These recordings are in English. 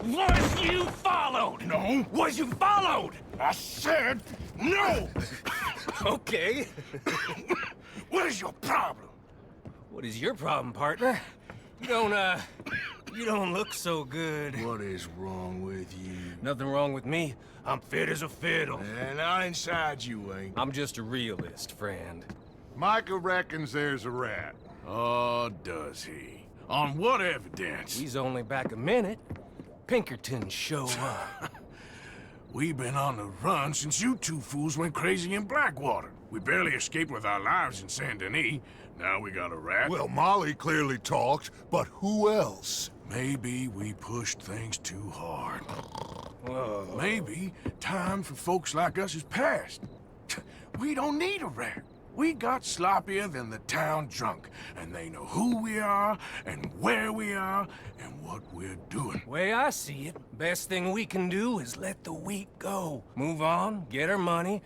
Was you followed? No. Was you followed? I said no! Okay. What is your problem? What is your problem, partner? You don't look so good. What is wrong with you? Nothing wrong with me. I'm fit as a fiddle. And not inside you ain't. I'm just a realist, friend. Micah reckons there's a rat. Oh, does he? On what evidence? He's only back a minute. Pinkerton show up. We've been on the run since you two fools went crazy in Blackwater. We barely escaped with our lives in Saint Denis. Now we got a rat. Well, Molly clearly talked, but who else? Maybe we pushed things too hard. Whoa. Maybe time for folks like us is past. We don't need a rat. We got sloppier than the town drunk, and they know who we are, and where we are, and what we're doing. Way I see it, best thing we can do is let the week go. Move on, get our money,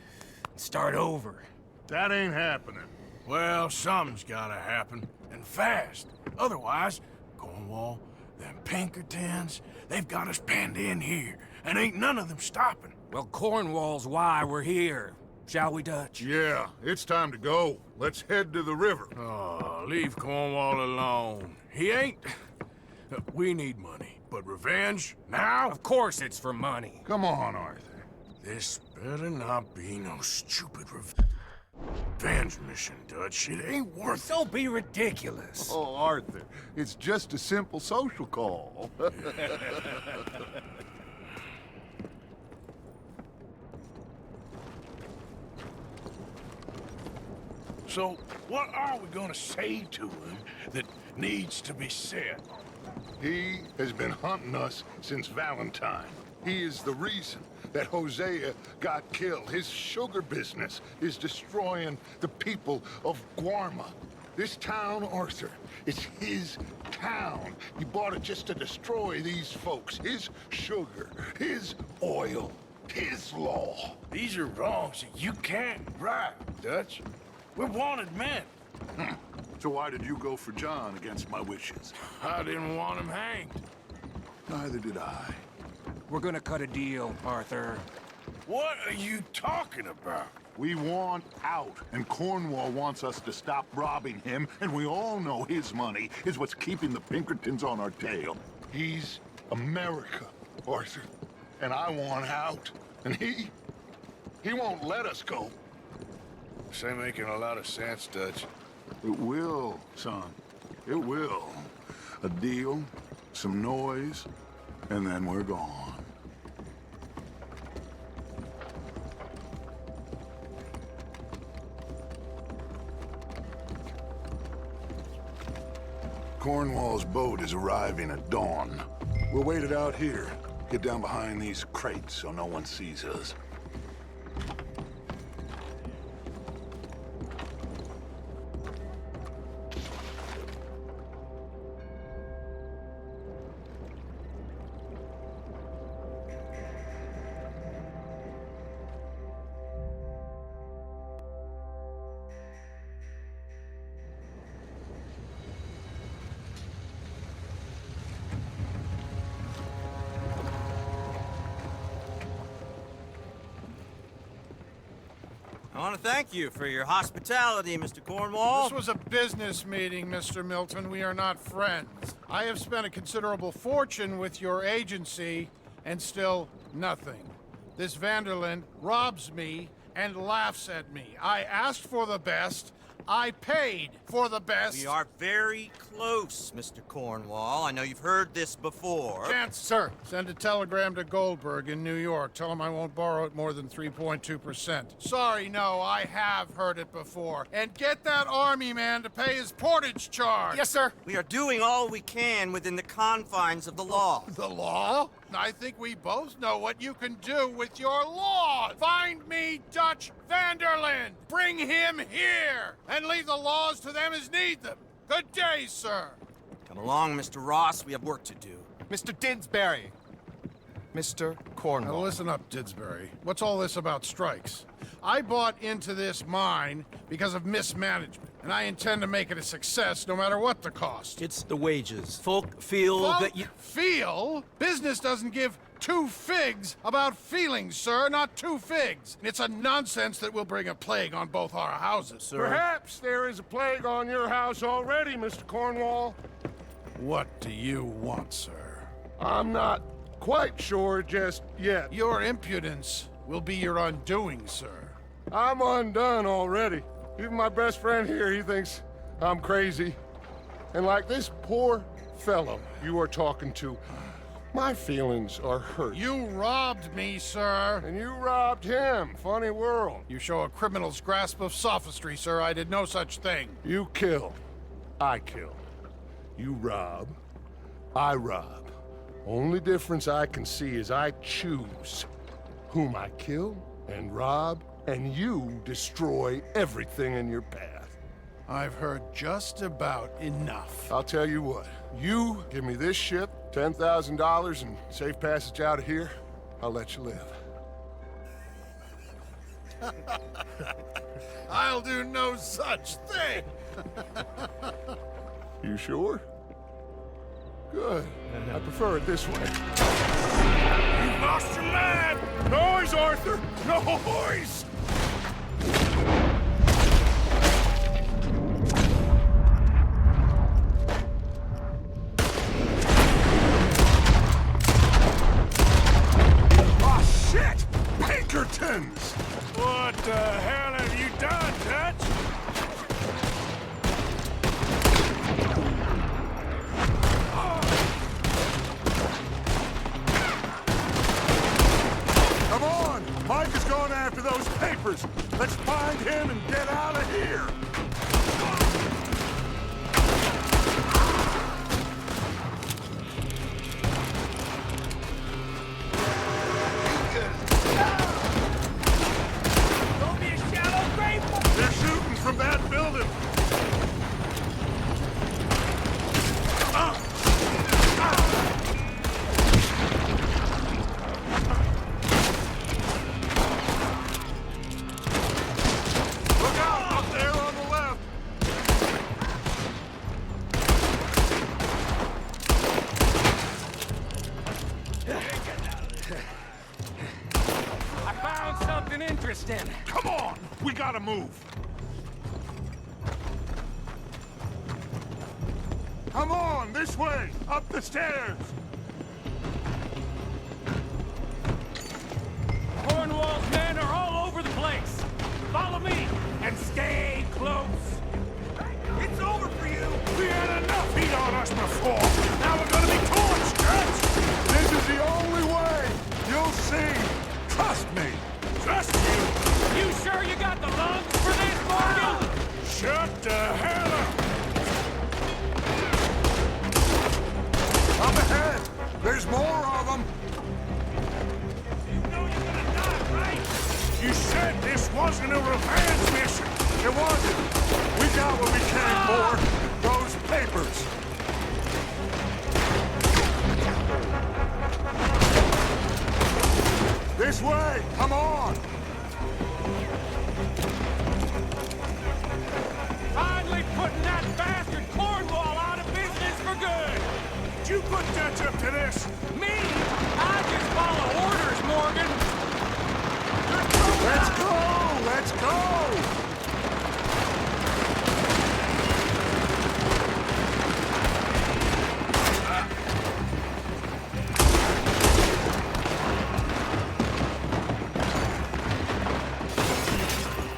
and start over. That ain't happening. Well, something's gotta happen, and fast. Otherwise, Cornwall, them Pinkertons, they've got us penned in here, and ain't none of them stopping. Well, Cornwall's why we're here. Shall we, Dutch? Yeah, it's time to go. Let's head to the river. Oh, leave Cornwall alone. He ain't... We need money, but revenge, now? Of course it's for money. Come on, Arthur. This better not be no stupid revenge mission, Dutch. It ain't worth it. Don't be ridiculous. Oh, Arthur, it's just a simple social call. So, what are we gonna say to him that needs to be said? He has been hunting us since Valentine. He is the reason that Hosea got killed. His sugar business is destroying the people of Guarma. This town, Arthur, is his town. He bought it just to destroy these folks. His sugar, his oil, his law. These are wrongs that you can't right, Dutch. We're wanted men. So why did you go for John against my wishes? I didn't want him hanged. Neither did I. We're gonna cut a deal, Arthur. What are you talking about? We want out, and Cornwall wants us to stop robbing him, and we all know his money is what's keeping the Pinkertons on our tail. He's America, Arthur, and I want out, and he won't let us go. This ain't making a lot of sense, Dutch. It will, son. It will. A deal, some noise, and then we're gone. Cornwall's boat is arriving at dawn. We'll wait it out here. Get down behind these crates so no one sees us. I want to thank you for your hospitality, Mr. Cornwall. This was a business meeting, Mr. Milton. We are not friends. I have spent a considerable fortune with your agency, and still nothing. This Vanderland robs me and laughs at me. I asked for the best. I paid for the best. We are very close, Mr. Cornwall. I know you've heard this before. Chance, sir. Send a telegram to Goldberg in New York. Tell him I won't borrow at more than 3.2%. Sorry, no, I have heard it before. And get that army man to pay his portage charge. Yes, sir. We are doing all we can within the confines of the law. The law? I think we both know what you can do with your law. Find me Dutch Vanderland. Bring him here. And leave the laws to them as need them. Good day, sir. Come along, Mr. Ross. We have work to do. Mr. Dinsbury. Mr. Now Cornwall. listen up, Didsbury. What's all this about strikes? I bought into this mine because of mismanagement, and I intend to make it a success no matter what the cost. It's the wages. Folk feel that you... Feel? Business doesn't give two figs about feelings, sir, not two figs. It's a nonsense that will bring a plague on both our houses, sir. Perhaps there is a plague on your house already, Mr. Cornwall. What do you want, sir? I'm not quite sure just yet. Your impudence will be your undoing, sir. I'm undone already. Even my best friend here, he thinks I'm crazy. And like this poor fellow you are talking to, my feelings are hurt. You robbed me, sir. And you robbed him. Funny world. You show a criminal's grasp of sophistry, sir. I did no such thing. You kill. I kill. You rob. I rob. Only difference I can see is I choose whom I kill and rob, and you destroy everything in your path. I've heard just about enough. I'll tell you what. You give me this ship, $10,000, and safe passage out of here, I'll let you live. I'll do no such thing. You sure? Good. I prefer it this way. You've lost your man! Noise, Arthur! Noise! Oh, shit! Pinkertons! What the hell have you done, Dutch? Come on! Mike is going after those papers. Let's find him and get out of here. Don't be a shallow grave! They're shooting from that building. Look out, up there on the left. I found something interesting. Come on, we gotta move. Come on, this way, up the stairs. Cornwall's men are all over the place. Follow me and stay close. It's over for you. We had enough heat on us before. Now we're gonna be torched, Dutch. This is the only way. You'll see. Trust me. Trust you. You sure you got the lungs for this, Morgan? Shut the hell up. Up ahead. There's more of them. You know you're gonna die, right? You said this wasn't a revenge mission. It wasn't. We got what we came for. Those papers. This way. Come on. Finally putting that bastard Cornwall out of business for good. Did you put Dutch up to this? Me? I just follow orders, Morgan. Let's go! Let's go!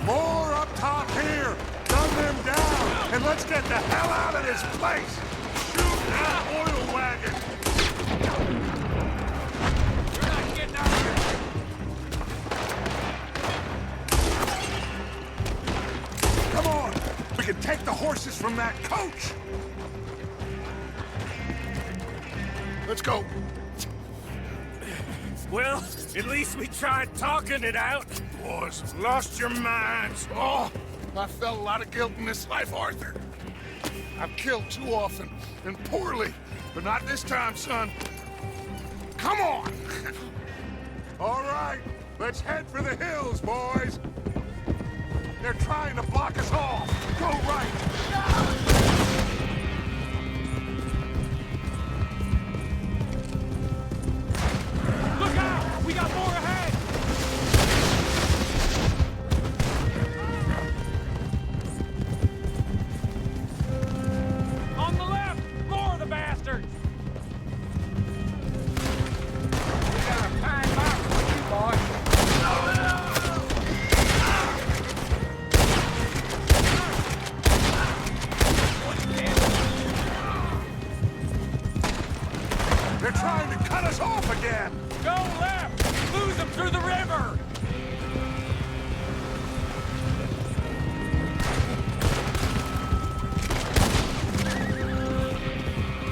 More up top here! Gun them down! And let's get the hell out of this place! Shoot that oil wagon! You're not getting out of here. Come on! We can take the horses from that coach! Let's go! Well, at least we tried talking it out. Boys, lost your minds. Oh, I felt a lot of guilt in this life, Arthur. I've killed too often and poorly, but not this time, son. Come on! All right, let's head for the hills, boys. They're trying to block us off. Go right. Look out! We got more ahead! On the left! More of the bastards! We got a fine mark for you, boys. They're trying to cut us off again. Go left! Lose them through the river!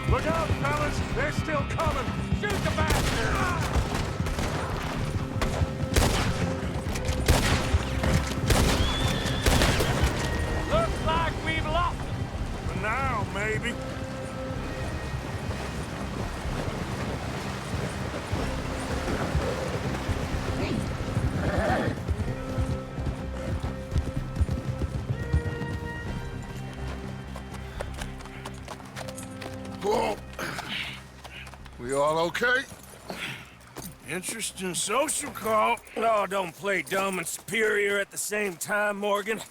Look out, fellas. They're still coming. Shoot the bastard! Looks like we've lost them. For now, maybe. Whoa. We all okay? Interesting social call. Oh, don't play dumb and superior at the same time, Morgan.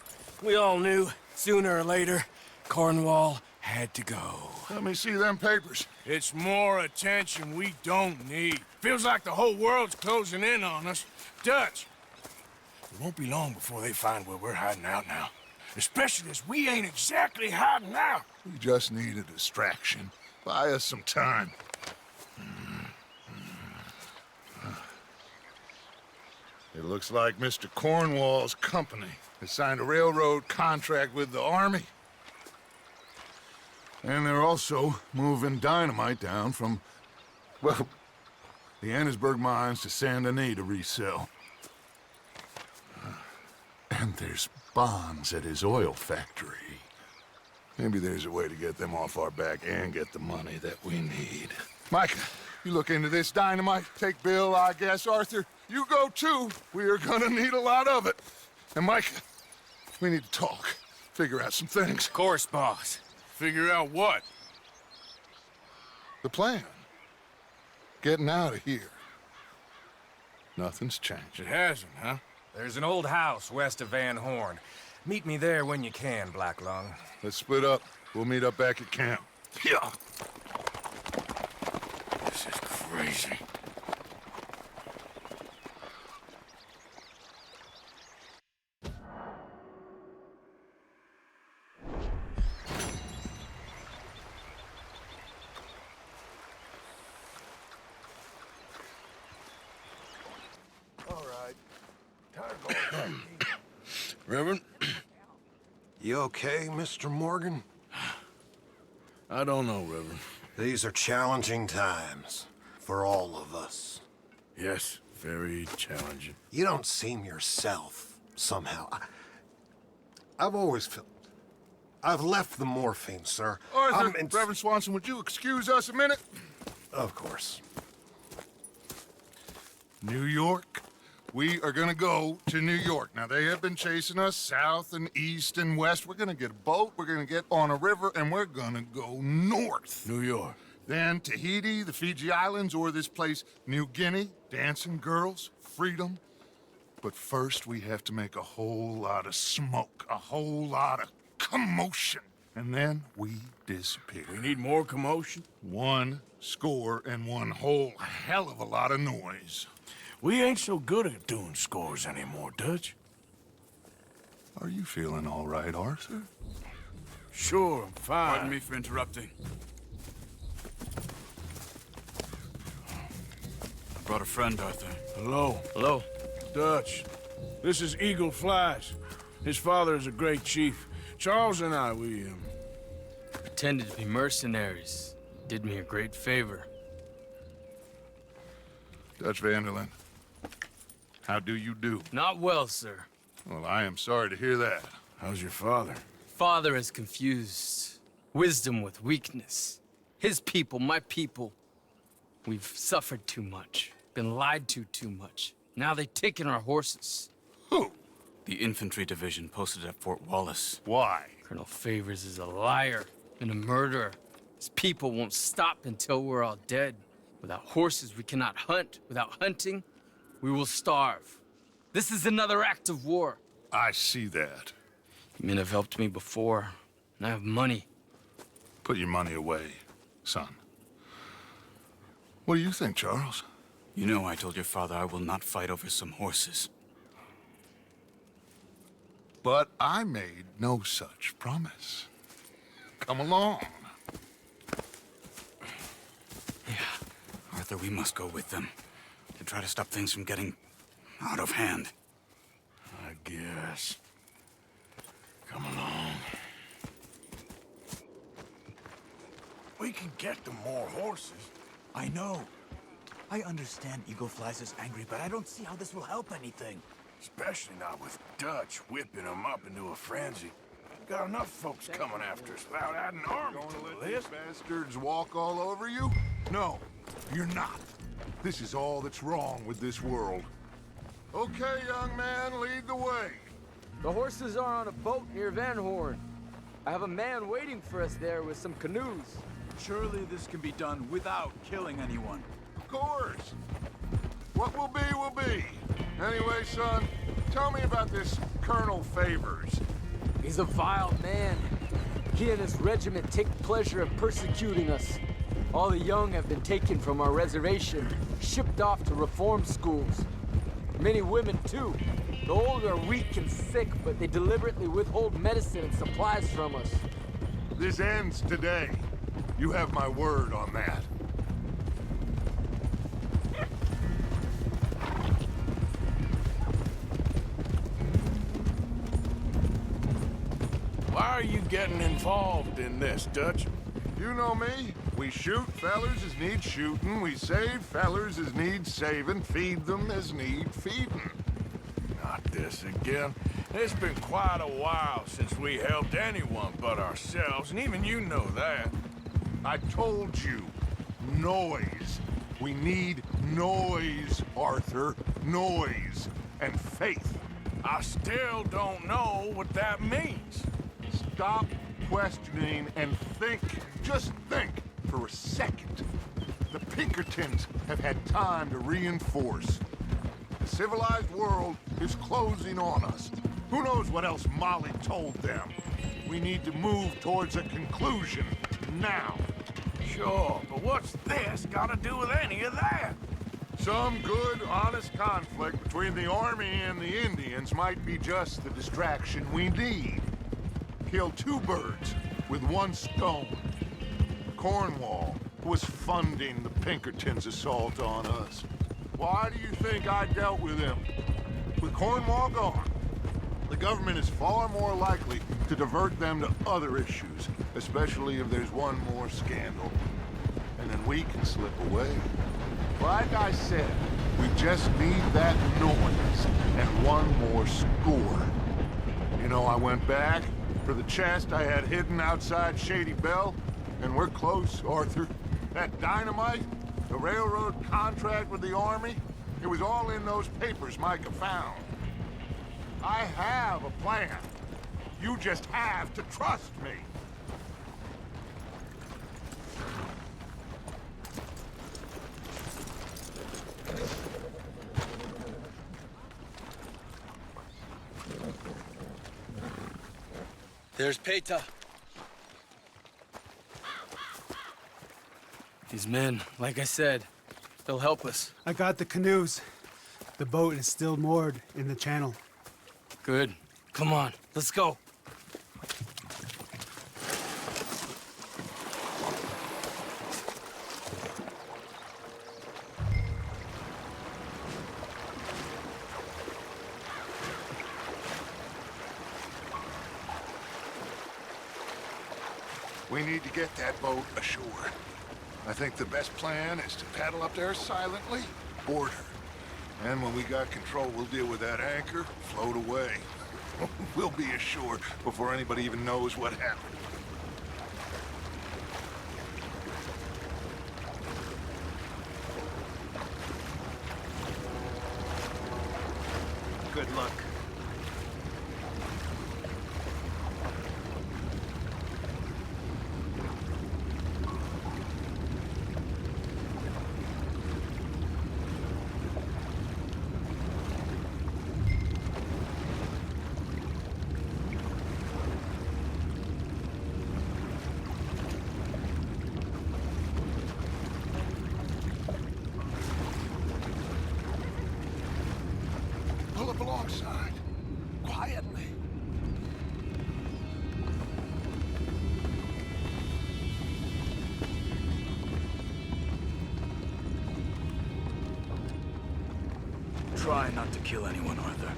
We all knew, sooner or later, Cornwall had to go. Let me see them papers. It's more attention we don't need. Feels like the whole world's closing in on us. Dutch, it won't be long before they find where we're hiding out now. Especially as we ain't exactly hiding out. We just need a distraction. Buy us some time. It looks like Mr. Cornwall's company has signed a railroad contract with the Army. And they're also moving dynamite down from, well, the Annesburg mines to Saint Denis to resell. And there's bonds at his oil factory. Maybe there's a way to get them off our back and get the money that we need. Micah, you look into this dynamite. Take Bill, I guess. Arthur, you go too. We are gonna need a lot of it. And Micah, we need to talk. Figure out some things. Of course, boss. Figure out what? The plan. Getting out of here. Nothing's changed. It hasn't, huh? There's an old house west of Van Horn. Meet me there when you can, Black Lung. Let's split up. We'll meet up back at camp. Yeah. This is crazy. All right. Reverend? You okay, Mr. Morgan? I don't know, Reverend. These are challenging times for all of us. Yes, very challenging. You don't seem yourself, somehow. I've always felt... I've left the morphine, sir. Arthur, Reverend Swanson, would you excuse us a minute? Of course. New York. We are gonna go to New York. Now, they have been chasing us south and east and west. We're gonna get a boat, we're gonna get on a river, and we're gonna go north. New York. Then Tahiti, the Fiji Islands, or this place, New Guinea, dancing girls, freedom. But first, we have to make a whole lot of smoke, a whole lot of commotion. And then we disappear. We need more commotion? 1 score and 1 whole hell of a lot of noise. We ain't so good at doing scores anymore, Dutch. Are you feeling all right, Arthur? Sure, I'm fine. Pardon me for interrupting. I brought a friend, Arthur. Hello. Hello. Dutch. This is Eagle Flies. His father is a great chief. Charles and I, we Pretended to be mercenaries. Did me a great favor. Dutch Vanderlyn, how do you do? Not well, sir. Well, I am sorry to hear that. How's your father? Father has confused wisdom with weakness. His people, my people. We've suffered too much, been lied to too much. Now they've taken our horses. Who? The infantry division posted at Fort Wallace. Why? Colonel Favors is a liar and a murderer. His people won't stop until we're all dead. Without horses, we cannot hunt. Without hunting, we will starve. This is another act of war. I see that. You men have helped me before, and I have money. Put your money away, son. What do you think, Charles? You know I told your father I will not fight over some horses. But I made no such promise. Come along. Yeah, Arthur, we must go with them to try to stop things from getting out of hand. I guess. Come along. We can get them more horses. I know. I understand Eagle Flies is angry, but I don't see how this will help anything. Especially not with Dutch whipping them up into a frenzy. Got enough folks coming after us without adding army to the list. Bastards walk all over you? No, you're not. This is all that's wrong with this world. Okay, young man, lead the way. The horses are on a boat near Van Horn. I have a man waiting for us there with some canoes. Surely this can be done without killing anyone. Of course. What will be, will be. Anyway, son, tell me about this Colonel Favors. He's a vile man. He and his regiment take pleasure in persecuting us. All the young have been taken from our reservation, shipped off to reform schools. Many women, too. The old are weak and sick, but they deliberately withhold medicine and supplies from us. This ends today. You have my word on that. Why are you getting involved in this, Dutch? You know me. We shoot fellers as need shooting. We save fellers as need saving. Feed them as need feeding. Not this again. It's been quite a while since we helped anyone but ourselves, and even you know that. I told you. Noise. We need noise, Arthur. Noise. And faith. I still don't know what that means. Stop questioning and think. Just think for a second. The Pinkertons have had time to reinforce. The civilized world is closing on us. Who knows what else Molly told them? We need to move towards a conclusion now. Sure, but what's this got to do with any of that? Some good, honest conflict between the army and the Indians might be just the distraction we need. Kill two birds with one stone. Cornwall was funding the Pinkertons' assault on us. Why do you think I dealt with him? With Cornwall gone, the government is far more likely to divert them to other issues, especially if there's one more scandal. And then we can slip away. Like I said, we just need that noise and one more score. You know, I went back for the chest I had hidden outside Shady Bell, and we're close, Arthur. That dynamite, the railroad contract with the army, it was all in those papers Micah found. I have a plan. You just have to trust me. There's Peta. These men, like I said, they'll help us. I got the canoes. The boat is still moored in the channel. Good. Come on, let's go. We need to get that boat ashore. I think the best plan is to paddle up there silently, board her. And when we got control, we'll deal with that anchor, float away. We'll be ashore before anybody even knows what happened. Try not to kill anyone, Arthur.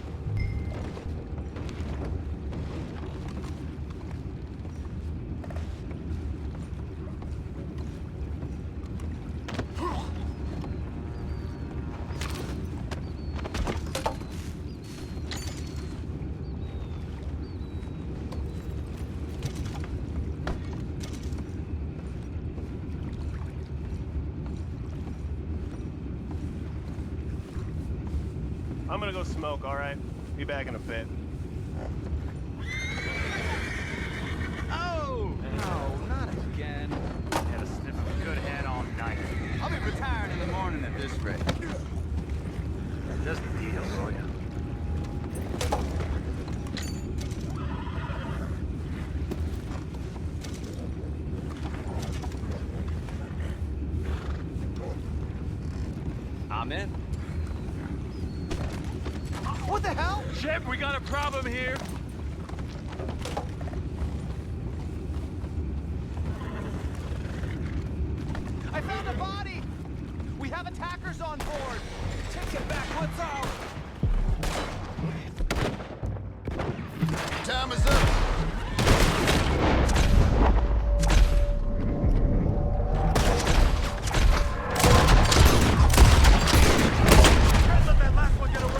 I'm gonna go smoke, all right? Be back in a bit. Oh! No, not again. Had a sniff of good head all night. I'll be retired in the morning at this rate. Just a deal, will ya? I'm in. What the hell? Shep, we got a problem here. I found a body! We have attackers on board! Take it back, let's out! Time is up. Let that last one get away!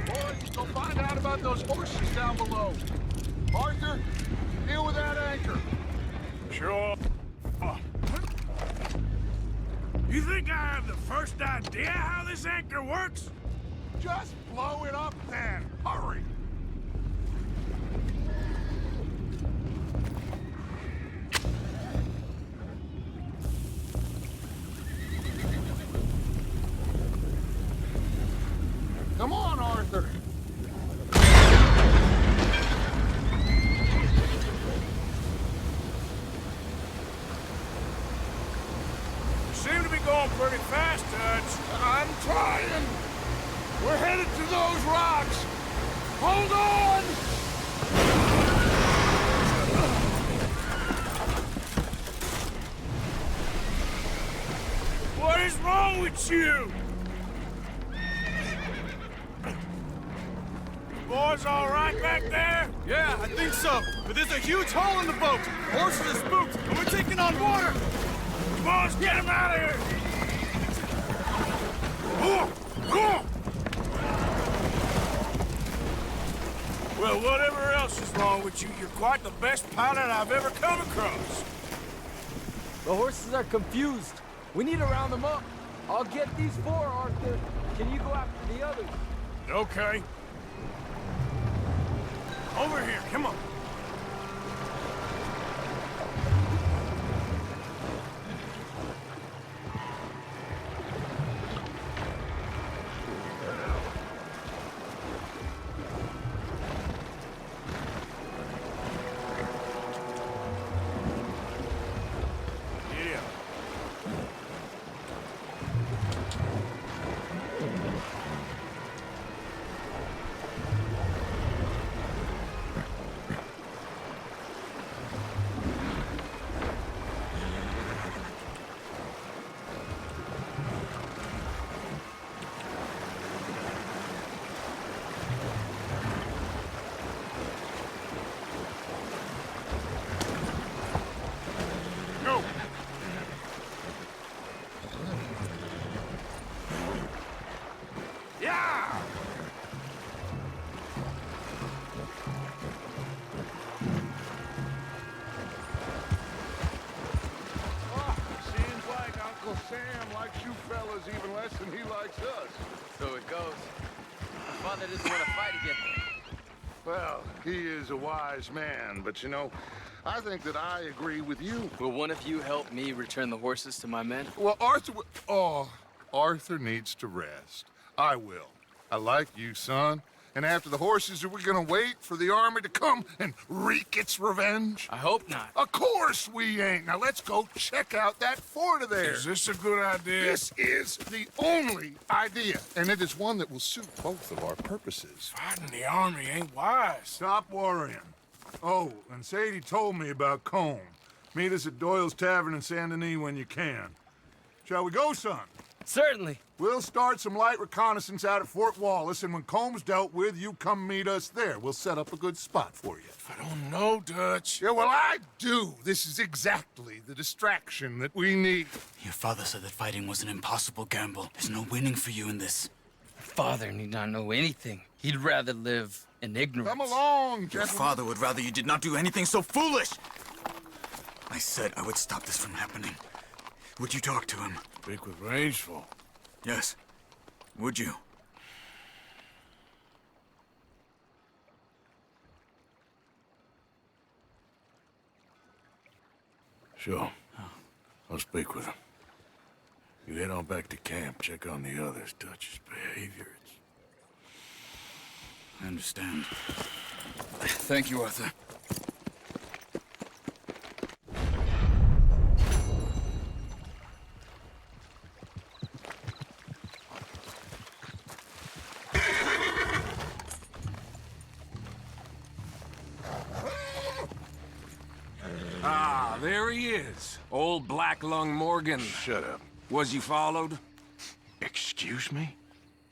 Boys, go find out about those horses down below. Arthur, deal with that anchor. Sure. You think I have the first idea how this anchor works? Just blow it up then. Hurry. Come on, Arthur. You seem to be going pretty fast, Dutch. I'm trying. We're headed to those rocks. Hold on! What is wrong with you? Boys all right back there? Yeah, I think so. But there's a huge hole in the boat. Horses are spooked, and we're taking on water. Boys, get him out of here! Go! Well, whatever else is wrong with you, you're quite the best pilot I've ever come across. The horses are confused. We need to round them up. I'll get these four, Arthur. Can you go after the others? Okay. Over here, come on. Sam likes you fellas even less than he likes us. So it goes. My father doesn't want to fight again. Well, he is a wise man, but you know, I think that I agree with you. Will one of you help me return the horses to my men? Well, Arthur needs to rest. I will. I like you, son. And after the horses, are we gonna wait for the army to come and wreak its revenge? I hope not. Of course we ain't. Now let's go check out that fort of theirs. Is this a good idea? This is the only idea, and it is one that will suit both of our purposes. Fighting the army ain't wise. Stop worrying. Oh, and Sadie told me about Combe. Meet us at Doyle's Tavern in Saint Denis when you can. Shall we go, son? Certainly. We'll start some light reconnaissance out at Fort Wallace, and when Combs dealt with, you come meet us there. We'll set up a good spot for you. I don't know, Dutch. Yeah, well, I do. This is exactly the distraction that we need. Your father said that fighting was an impossible gamble. There's no winning for you in this. Father need not know anything. He'd rather live in ignorance. Come along, Your gentlemen. father would rather you did not do anything so foolish. I said I would stop this from happening. Would you talk to him? Speak with Rangeful. Yes. Would you? Sure. I'll speak with him. You head on back to camp, check on the others. Dutch's behavior, I understand. Thank you, Arthur. Ah, there he is. Old Black Lung Morgan. Shut up. Was you followed? Excuse me?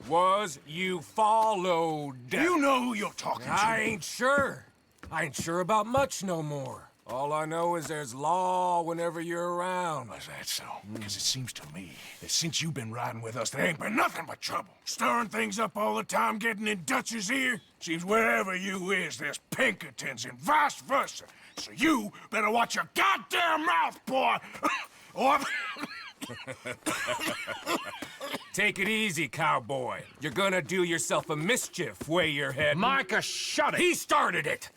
Was you followed? You know who you're talking to. I ain't sure. I ain't sure about much no more. All I know is there's law whenever you're around. Is that so? Because it seems to me that since you've been riding with us, there ain't been nothing but trouble. Stirring things up all the time, getting in Dutch's ear. Seems wherever you is, there's Pinkertons and vice versa. So you better watch your goddamn mouth, boy! Or... Take it easy, cowboy. You're gonna do yourself a mischief way you're heading. Micah, shut it! He started it!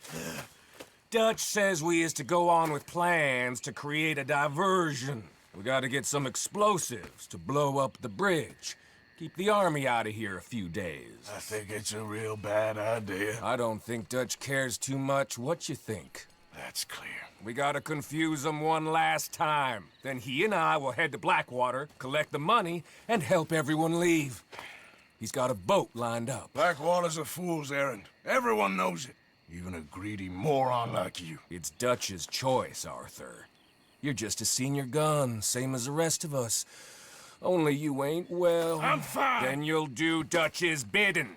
Dutch says we is to go on with plans to create a diversion. We gotta get some explosives to blow up the bridge. Keep the army out of here a few days. I think it's a real bad idea. I don't think Dutch cares too much what you think. That's clear. We gotta confuse him one last time. Then he and I will head to Blackwater, collect the money, and help everyone leave. He's got a boat lined up. Blackwater's a fool's errand. Everyone knows it. Even a greedy moron like you. It's Dutch's choice, Arthur. You're just a senior gun, same as the rest of us. Only you ain't well. I'm fine. Then you'll do Dutch's bidding,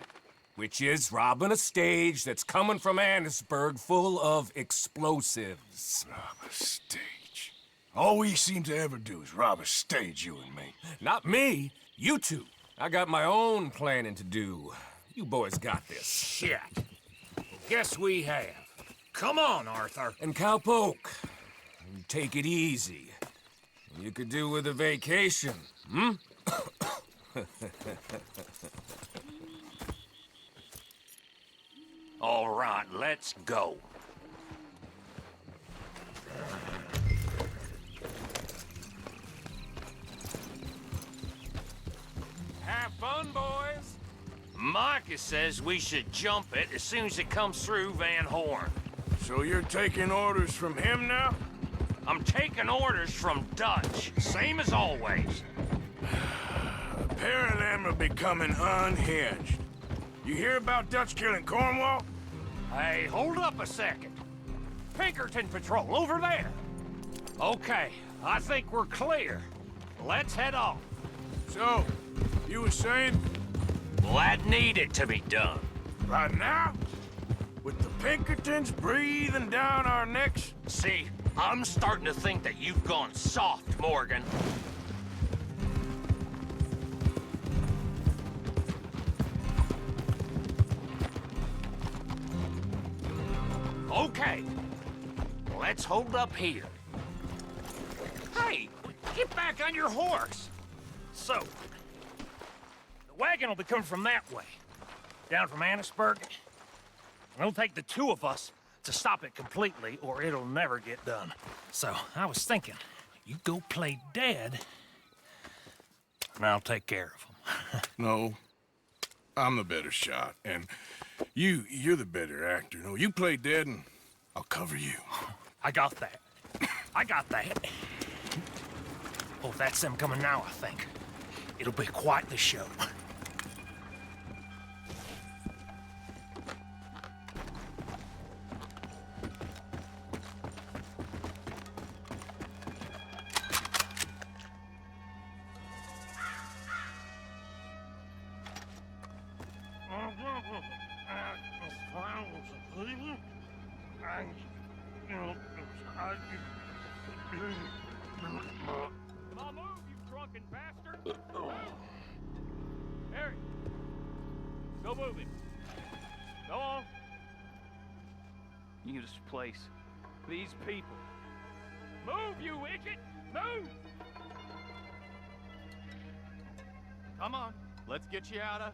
which is robbing a stage that's coming from Annisburg full of explosives. Rob a stage. All we seem to ever do is rob a stage, you and me. Not me, you two. I got my own planning to do. You boys got this. Shit. Guess we have. Come on, Arthur. And Cowpoke, take it easy. You could do with a vacation, hmm? All right, let's go. Have fun, boys. Micah says we should jump it as soon as it comes through Van Horn. So you're taking orders from him now? I'm taking orders from Dutch, same as always. A pair of them are becoming unhinged. You hear about Dutch killing Cornwall? Hey, hold up a second. Pinkerton Patrol, over there. Okay, I think we're clear. Let's head off. So, you were saying? Well, that needed to be done. Right now? With the Pinkertons breathing down our necks? See, I'm starting to think that you've gone soft, Morgan. Okay, let's hold up here. Hey, get back on your horse. So, the wagon will be coming from that way, down from Annisburg. It'll take the two of us to stop it completely, or it'll never get done. So, I was thinking, you go play dead, and I'll take care of him. No. I'm the better shot, and you're the better actor. No, you play dead, and I'll cover you. I got that. I got that. Oh, that's them coming now, I think. It'll be quite the show. Come on, move, you drunken bastard! Harry! Go move him. Go on. You this place. These people. Move, you idiot! Move! Come on. Let's get you out of...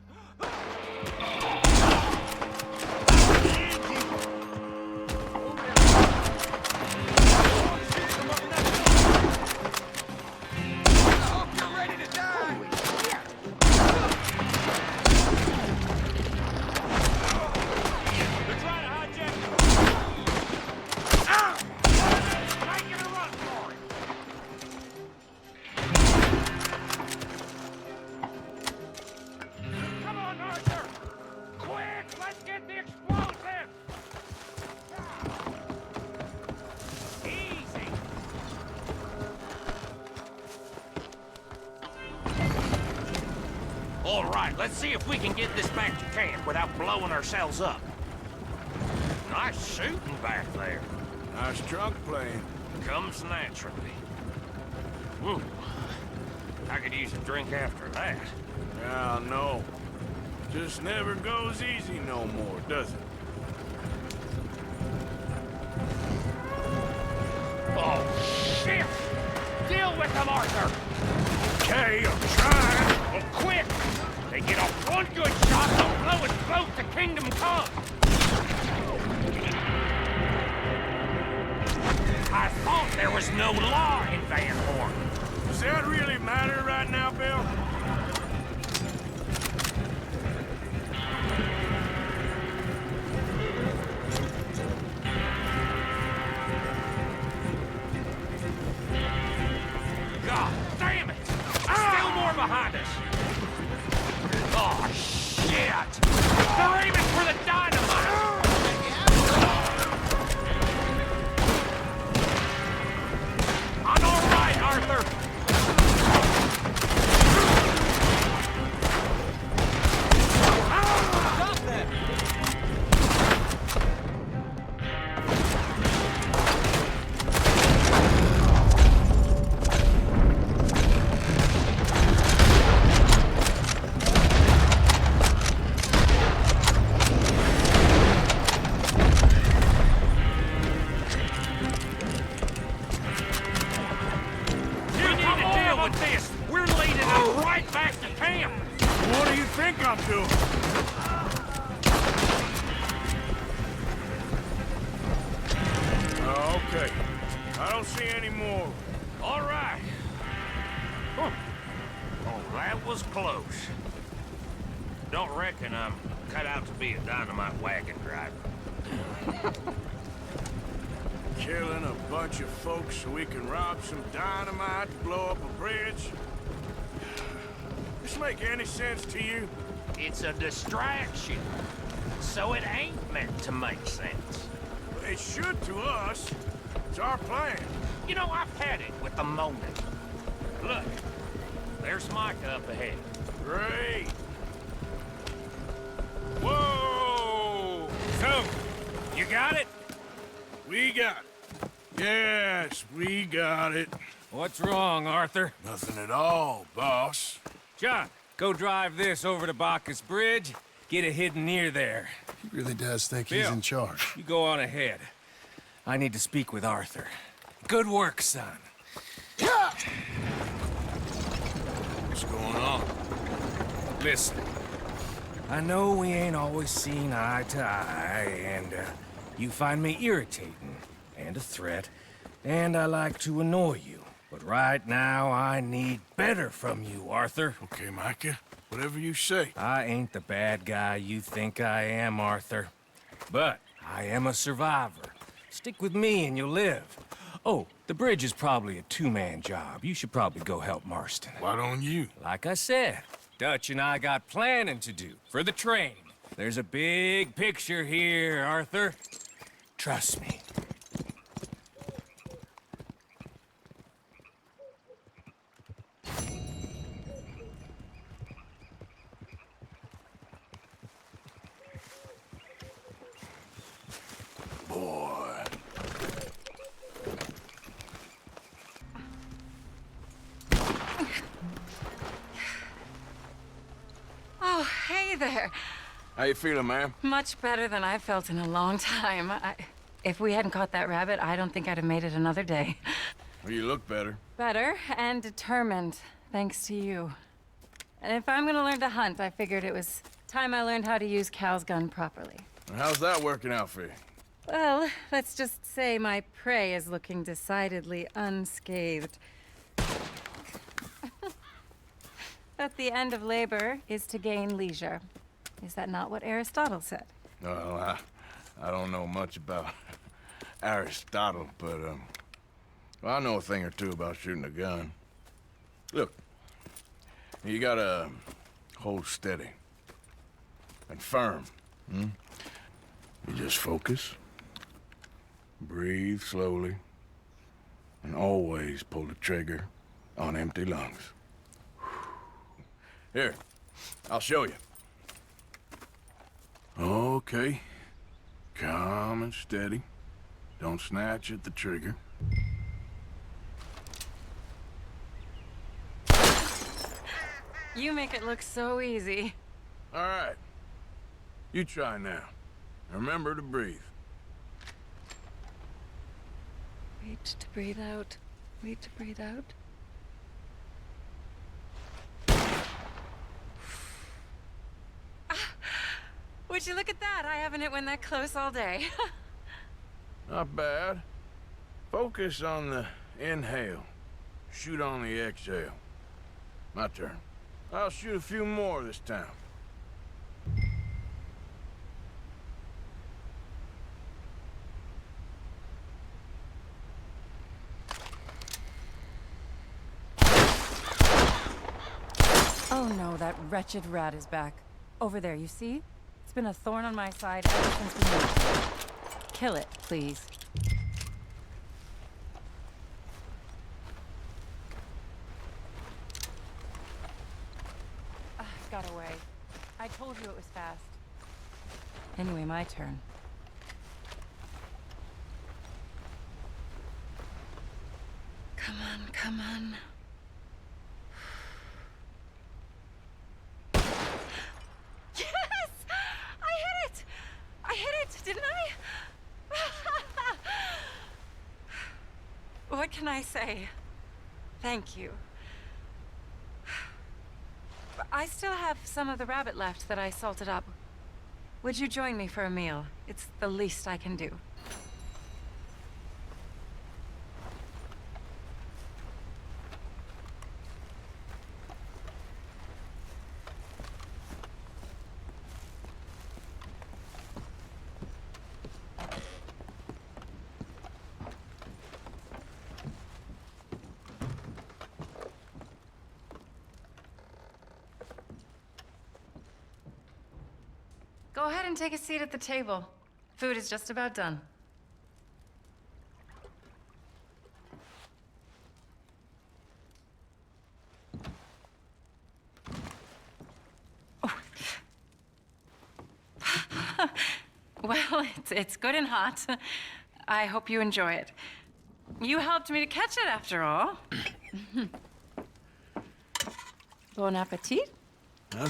All right, let's see if we can get this back to camp without blowing ourselves up. Nice shooting back there. Nice drunk playing. Comes naturally. Ooh, I could use a drink after that. Yeah, no. Just never goes easy no more, does it? Oh, shit! Deal with them, Arthur! Okay, I'm trying. Well, quick! They get off one good shot, they'll blow us both to Kingdom Come! I thought there was no law in Van Horn. Does that really matter right now, Bill? God damn it! Still more behind us! Oh, shit! They're aiming for the dynamite! I'm all right, Arthur! Stop that! You need to deal with this! We're leading them right back to camp! What do you think I'm doing? Oh, okay. I don't see any more. All right. Huh. Oh, that was close. Don't reckon I'm cut out to be a dynamite wagon driver. Killing a bunch of folks so we can rob some dynamite to blow up a bridge? This make any sense to you? It's a distraction, so it ain't meant to make sense. It should to us. It's our plan. You know, I've had it with the moment. Look, there's Micah up ahead. Great. Whoa! So, you got it? We got it. Yes, we got it. What's wrong, Arthur? Nothing at all, boss. John, go drive this over to Bacchus Bridge. Get it hidden near there. He really does think Bill, he's in charge. You go on ahead. I need to speak with Arthur. Good work, son. What's going on? Listen, I know we ain't always seen eye to eye, and you find me irritating and a threat, and I like to annoy you. But right now, I need better from you, Arthur. Okay, Micah. Whatever you say. I ain't the bad guy you think I am, Arthur. But I am a survivor. Stick with me and you'll live. Oh, the bridge is probably a two-man job. You should probably go help Marston. Why don't you? Like I said, Dutch and I got planning to do for the train. There's a big picture here, Arthur. Trust me. Hey there. How you feeling, ma'am? Much better than I felt in a long time. If we hadn't caught that rabbit, I don't think I'd have made it another day. Well, you look better. Better and determined, thanks to you. And if I'm gonna learn to hunt, I figured it was time I learned how to use Cal's gun properly. How's that working out for you? Well, let's just say my prey is looking decidedly unscathed. But the end of labor is to gain leisure. Is that not what Aristotle said? Well, I don't know much about Aristotle, but, well, I know a thing or two about shooting a gun. Look, you gotta hold steady and firm. You just focus, breathe slowly, and always pull the trigger on empty lungs. Here, I'll show you. Okay. Calm and steady. Don't snatch at the trigger. You make it look so easy. All right. You try now. Remember to breathe. Wait to breathe out. Wait to breathe out. Would you look at that? I haven't hit one that close all day. Not bad. Focus on the inhale. Shoot on the exhale. My turn. I'll shoot a few more this time. Oh no, that wretched rat is back. Over there, you see? It's been a thorn on my side ever since we moved. Kill it, please. It got away. I told you it was fast. Anyway, my turn. Come on, come on. Didn't I? What can I say? Thank you. I still have some of the rabbit left that I salted up. Would you join me for a meal? It's the least I can do. Go ahead and take a seat at the table. Food is just about done. Oh. Well, it's good and hot. I hope you enjoy it. You helped me to catch it, after all. Bon appetit. Huh?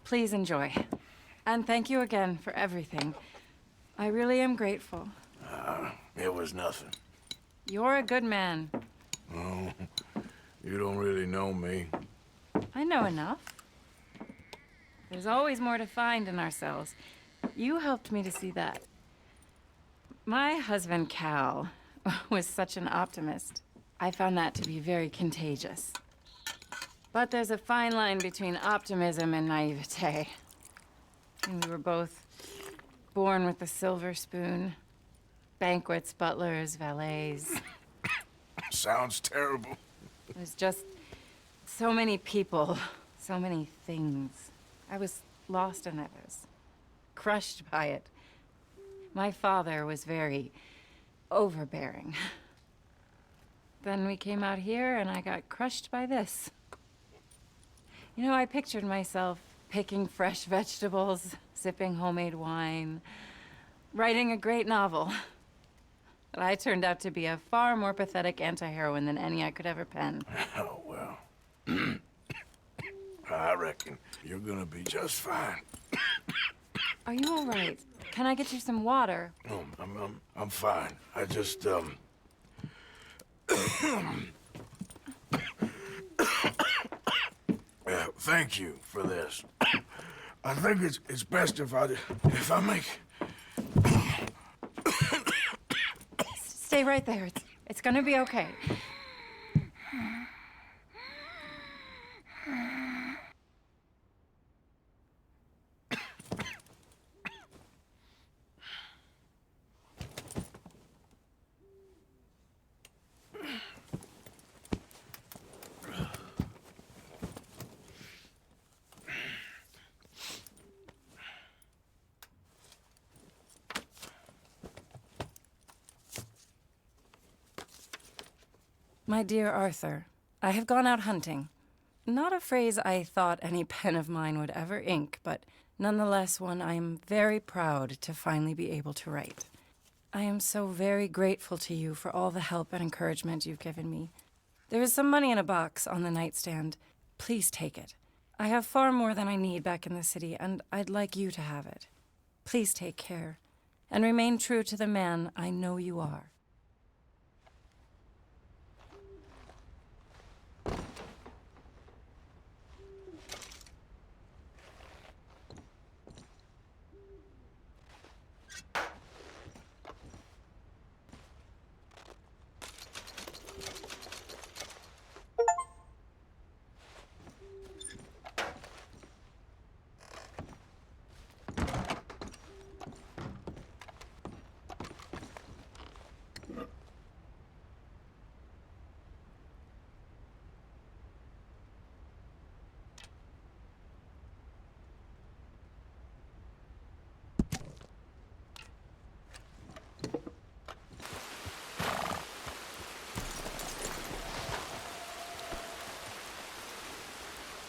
Please enjoy. And thank you again for everything. I really am grateful. It was nothing. You're a good man. Oh, you don't really know me. I know enough. There's always more to find in ourselves. You helped me to see that. My husband, Cal, was such an optimist. I found that to be very contagious. But there's a fine line between optimism and naivete. And we were both born with a silver spoon. Banquets, butlers, valets. Sounds terrible. There's just so many people, so many things. I was lost in it. I was crushed by it. My father was very overbearing. Then we came out here and I got crushed by this. You know, I pictured myself picking fresh vegetables, sipping homemade wine, writing a great novel. But I turned out to be a far more pathetic anti-heroine than any I could ever pen. Oh, well. I reckon You're gonna be just fine. Are you all right? Can I get you some water? No, I'm fine. I just, yeah, thank you for this. I think it's best if I make... Stay right there. It's gonna be okay. My dear Arthur, I have gone out hunting. Not a phrase I thought any pen of mine would ever ink, but nonetheless one I am very proud to finally be able to write. I am so very grateful to you for all the help and encouragement you've given me. There is some money in a box on the nightstand. Please take it. I have far more than I need back in the city, and I'd like you to have it. Please take care, and remain true to the man I know you are.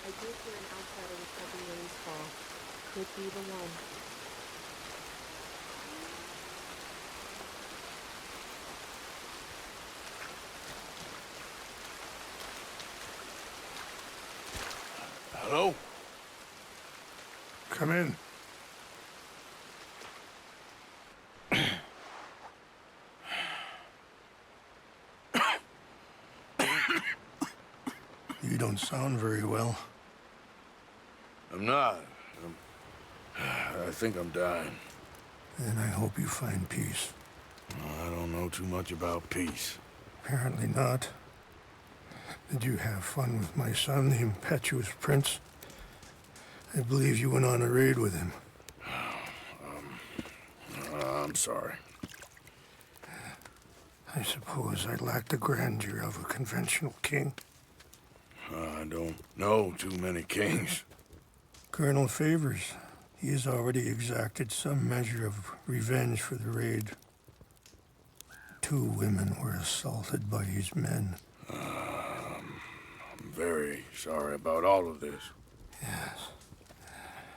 I did hear an outsider was helping Willie's fall. Could be the one. Hello? Come in. You don't sound very well. I'm not. I think I'm dying. Then I hope you find peace. I don't know too much about peace. Apparently not. Did you have fun with my son, the impetuous prince? I believe you went on a raid with him. I'm sorry. I suppose I lack the grandeur of a conventional king. I don't know too many kings. Colonel Favors, he has already exacted some measure of revenge for the raid. 2 women were assaulted by his men. I'm very sorry about all of this. Yes.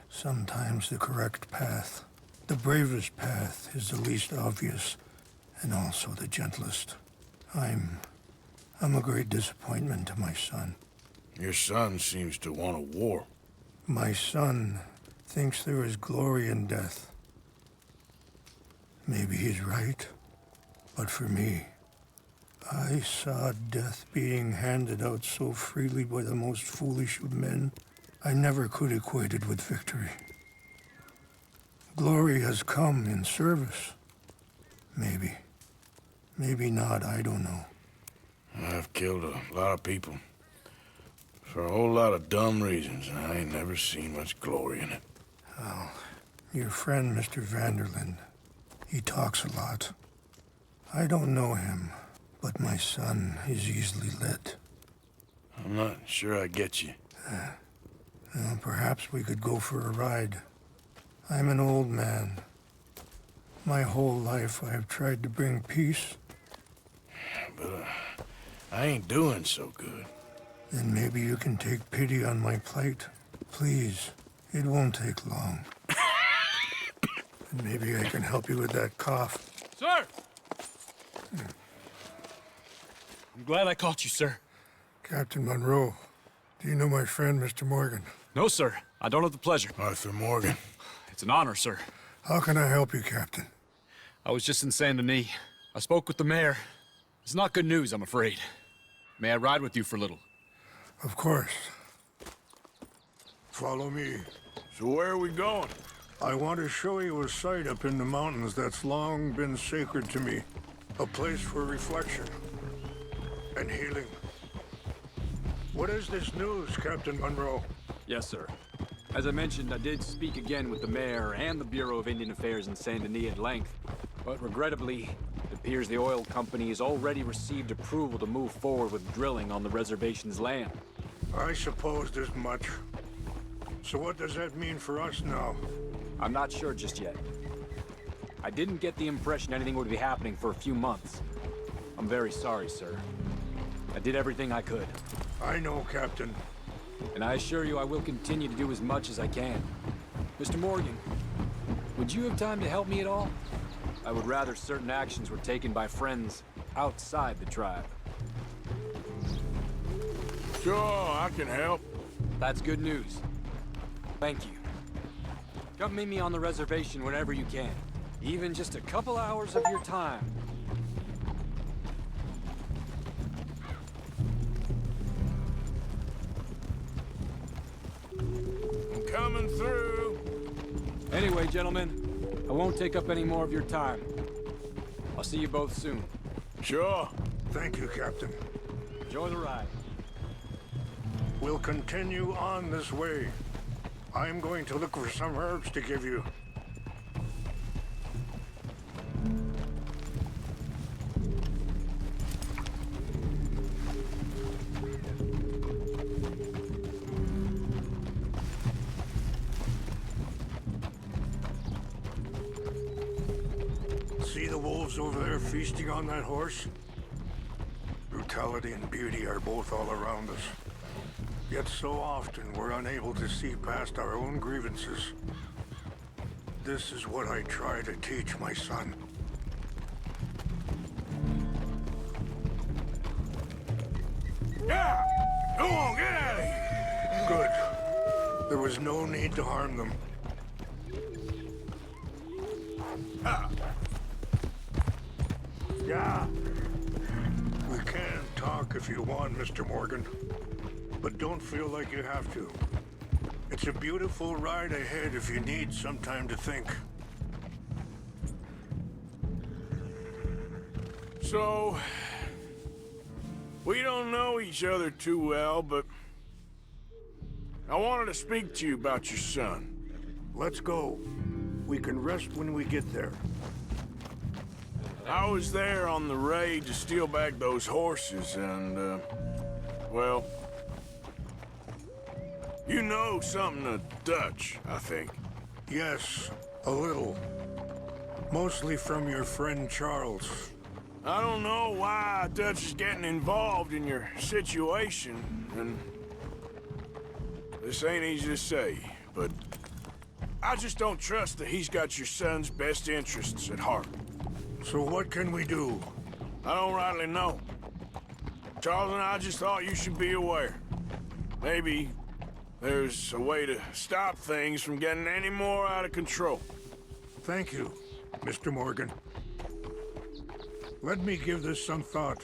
Sometimes the correct path, the bravest path, is the least obvious, and also the gentlest. I'm a great disappointment to my son. Your son seems to want a war. My son thinks there is glory in death. Maybe he's right, but for me, I saw death being handed out so freely by the most foolish of men, I never could equate it with victory. Glory has come in service. Maybe. Maybe not, I don't know. I've killed a lot of people. For a whole lot of dumb reasons, and I ain't never seen much glory in it. Oh, your friend, Mr. Vanderlyn, he talks a lot. I don't know him, but my son is easily led. I'm not sure I get you. Well, perhaps we could go for a ride. I'm an old man. My whole life I have tried to bring peace. But I ain't doing so good. Then maybe you can take pity on my plight. Please, it won't take long. And maybe I can help you with that cough. Sir! I'm glad I caught you, sir. Captain Monroe, do you know my friend, Mr. Morgan? No, sir. I don't have the pleasure. Arthur Morgan. It's an honor, sir. How can I help you, Captain? I was just in Saint Denis. I spoke with the mayor. It's not good news, I'm afraid. May I ride with you for a little? Of course. Follow me. So where are we going? I want to show you a site up in the mountains that's long been sacred to me. A place for reflection and healing. What is this news, Captain Monroe? Yes, sir. As I mentioned, I did speak again with the mayor and the Bureau of Indian Affairs in Saint Denis at length. But regrettably, it appears the oil company has already received approval to move forward with drilling on the reservation's land. I supposed as much. So what does that mean for us now? I'm not sure just yet. I didn't get the impression anything would be happening for a few months. I'm very sorry, sir. I did everything I could. I know, Captain. And I assure you I will continue to do as much as I can. Mr. Morgan, would you have time to help me at all? I would rather certain actions were taken by friends outside the tribe. Sure, I can help. That's good news. Thank you. Come meet me on the reservation whenever you can. Even just a couple hours of your time. I'm coming through. Anyway, gentlemen, I won't take up any more of your time. I'll see you both soon. Sure. Thank you, Captain. Enjoy the ride. We'll continue on this way. I'm going to look for some herbs to give you. See the wolves over there feasting on that horse? Brutality and beauty are both all around us. Yet so often we're unable to see past our own grievances. This is what I try to teach my son. Yeah! Go on, get out of here! Good. There was no need to harm them. Ah. Yeah. We can talk if you want, Mr. Morgan. But don't feel like you have to. It's a beautiful ride ahead if you need some time to think. So, we don't know each other too well, but I wanted to speak to you about your son. Let's go. We can rest when we get there. I was there on the raid to steal back those horses, and, well, you know something of Dutch, I think. Yes, a little. Mostly from your friend Charles. I don't know why Dutch is getting involved in your situation, and this ain't easy to say, but I just don't trust that he's got your son's best interests at heart. So what can we do? I don't rightly know. Charles and I just thought you should be aware. Maybe there's a way to stop things from getting any more out of control. Thank you, Mr. Morgan. Let me give this some thought.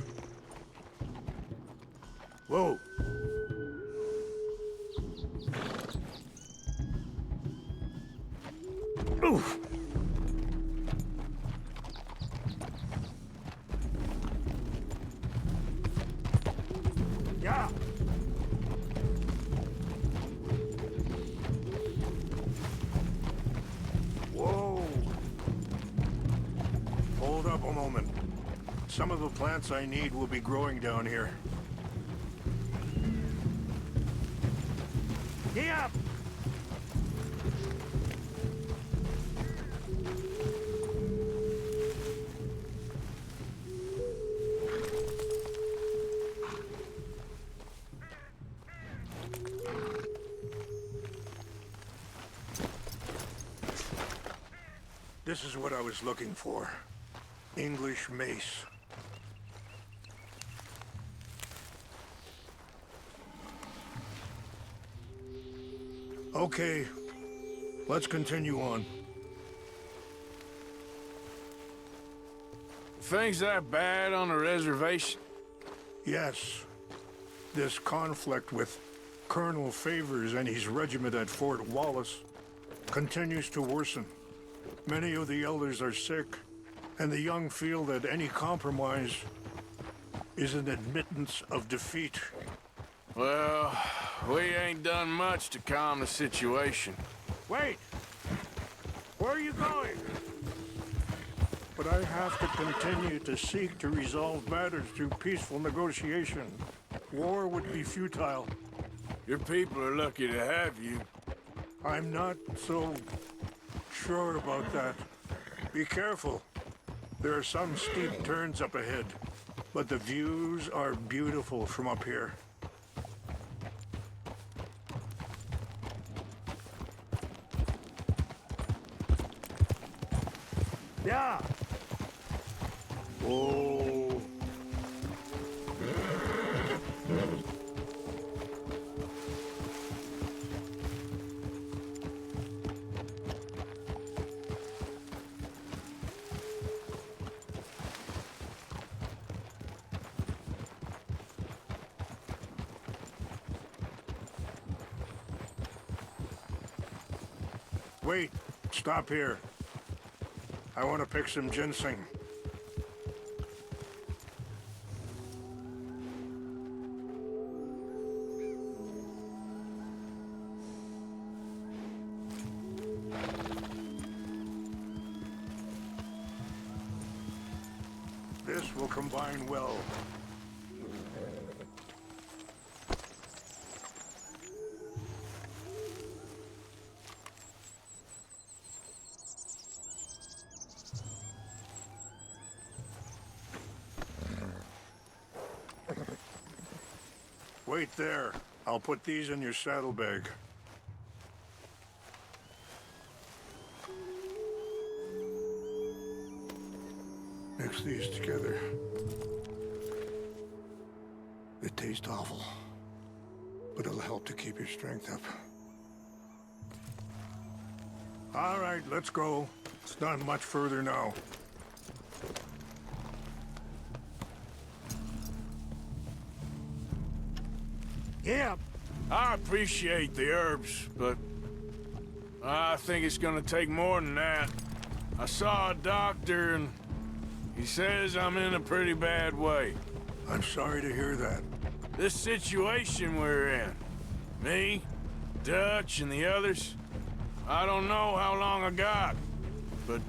Whoa. Oof. Yeah. Whoa. Hold up a moment. Some of the plants I need will be growing down here. Yeah. This is what I was looking for. English mace. Okay, let's continue on. Things that bad on the reservation? Yes. This conflict with Colonel Favors and his regiment at Fort Wallace continues to worsen. Many of the elders are sick, and the young feel that any compromise is an admittance of defeat. Well, we ain't done much to calm the situation. Wait! Where are you going? But I have to continue to seek to resolve matters through peaceful negotiation. War would be futile. Your people are lucky to have you. I'm not so sure about that. Be careful. There are some steep turns up ahead, but the views are beautiful from up here. Yeah. Oh. Wait, stop here. I want to pick some ginseng. This will combine well. Wait there. I'll put these in your saddlebag. Mix these together. They taste awful, but it'll help to keep your strength up. All right, let's go. It's not much further now. Yeah. I appreciate the herbs, but I think it's gonna take more than that. I saw a doctor and he says I'm in a pretty bad way. I'm sorry to hear that. This situation we're in, me, Dutch, and the others, I don't know how long I got, but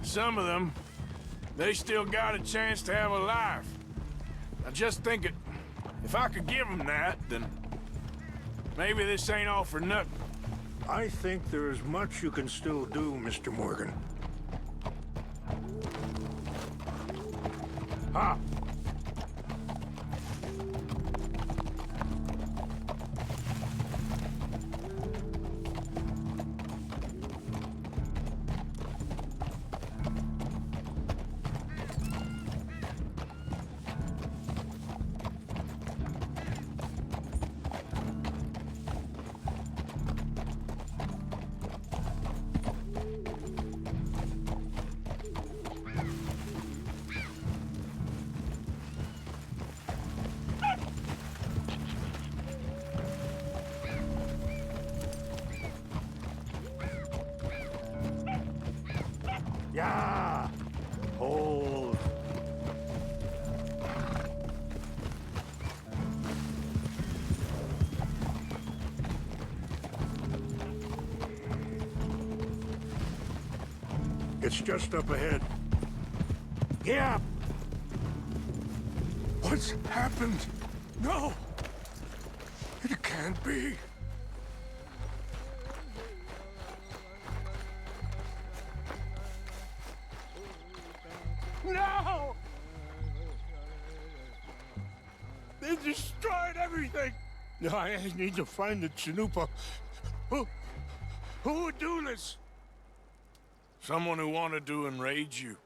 some of them, they still got a chance to have a life. I just think if I could give them that, then maybe this ain't all for nothing. I think there is much you can still do, Mr. Morgan. Ah! Yeah! Hold. It's just up ahead. Yeah! What's happened? No! It can't be. No! They destroyed everything! No, I need to find the Chanupa. Who would do this? Someone who wanted to enrage you.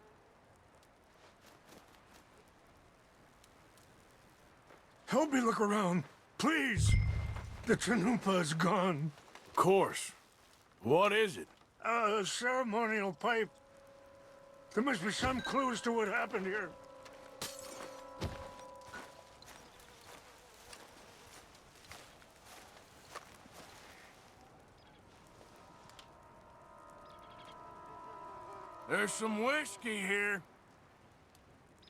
Help me look around, please. The Chanupa is gone. course. What is it? A ceremonial pipe. There must be some clues to what happened here. There's some whiskey here.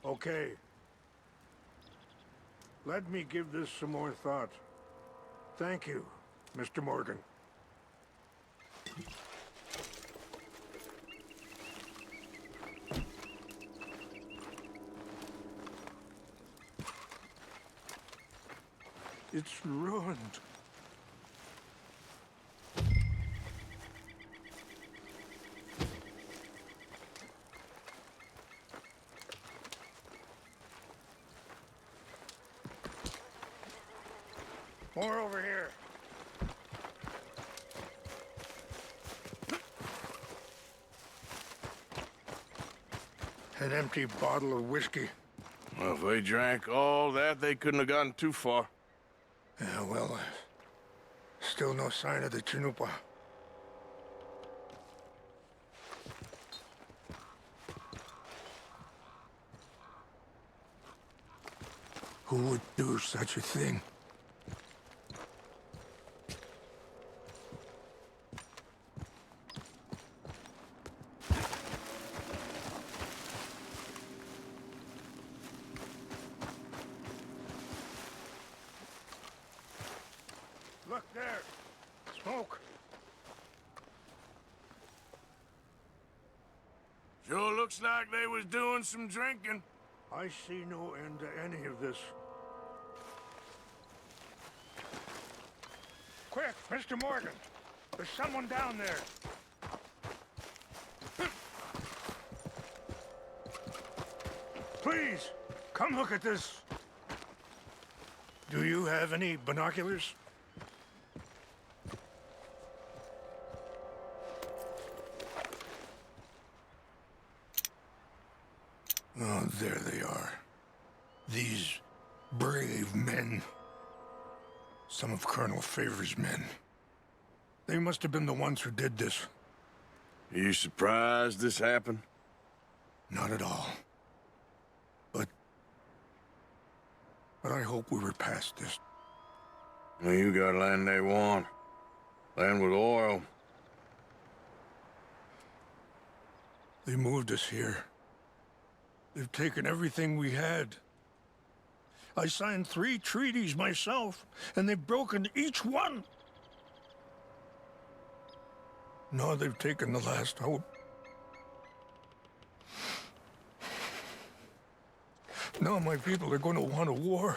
Okay. Let me give this some more thought. Thank you, Mr. Morgan. It's ruined. More over here. An empty bottle of whiskey. Well, if they drank all that, they couldn't have gotten too far. Yeah, well, still no sign of the Chinupa. Who would do such a thing? Look there! Smoke! Sure looks like they was doing some drinking. I see no end to any of this. Quick, Mr. Morgan! There's someone down there! Please, come look at this. Do you have any binoculars? Oh, there they are. These brave men. Some of Colonel Favor's men. They must have been the ones who did this. Are you surprised this happened? Not at all. But I hope we were past this. Well, you got land they want. Land with oil. They moved us here. They've taken everything we had. I signed 3 treaties myself, and they've broken each one. Now they've taken the last hope. Now my people are going to want a war.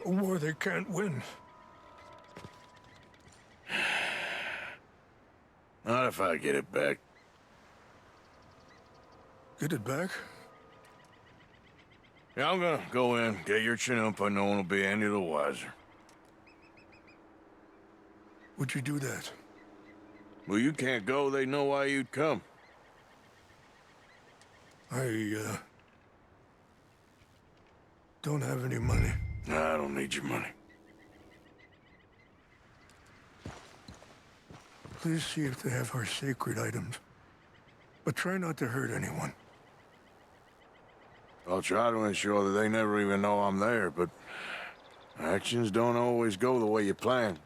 A war they can't win. Not if I get it back. Get it back? Yeah, I'm gonna go in, get your Chinoopa, no one will be any the wiser. Would you do that? Well, you can't go, they know why you'd come. I, don't have any money. Nah, I don't need your money. Please see if they have our sacred items. But try not to hurt anyone. I'll try to ensure that they never even know I'm there, but actions don't always go the way you plan.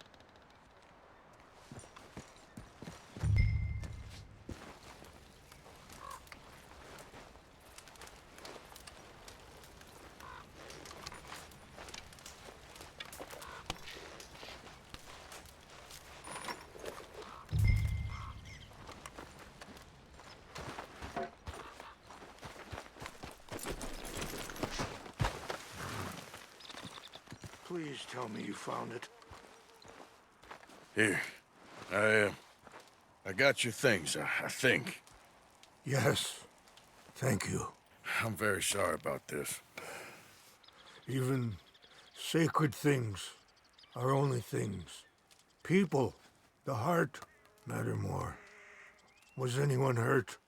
Please tell me you found it. Here, I got your things, I think. Yes, thank you. I'm very sorry about this. Even sacred things are only things. People, the heart, matter more. Was anyone hurt?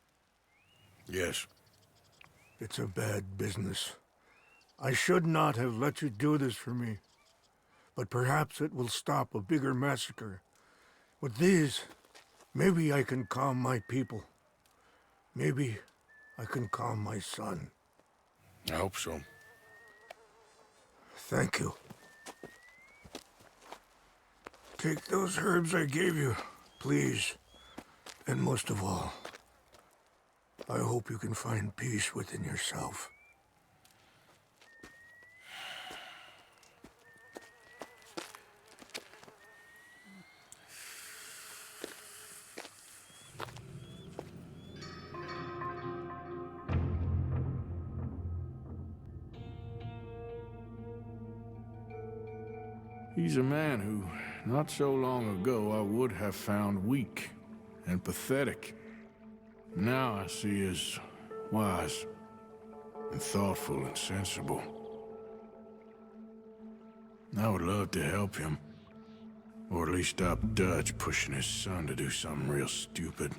Yes. It's a bad business. I should not have let you do this for me. but perhaps it will stop a bigger massacre. With these, maybe I can calm my people. Maybe I can calm my son. I hope so. Thank you. Take those herbs I gave you, please. And most of all, I hope you can find peace within yourself. He's a man who, not so long ago, I would have found weak and pathetic. Now I see as wise and thoughtful and sensible. I would love to help him, or at least stop Dutch pushing his son to do something real stupid.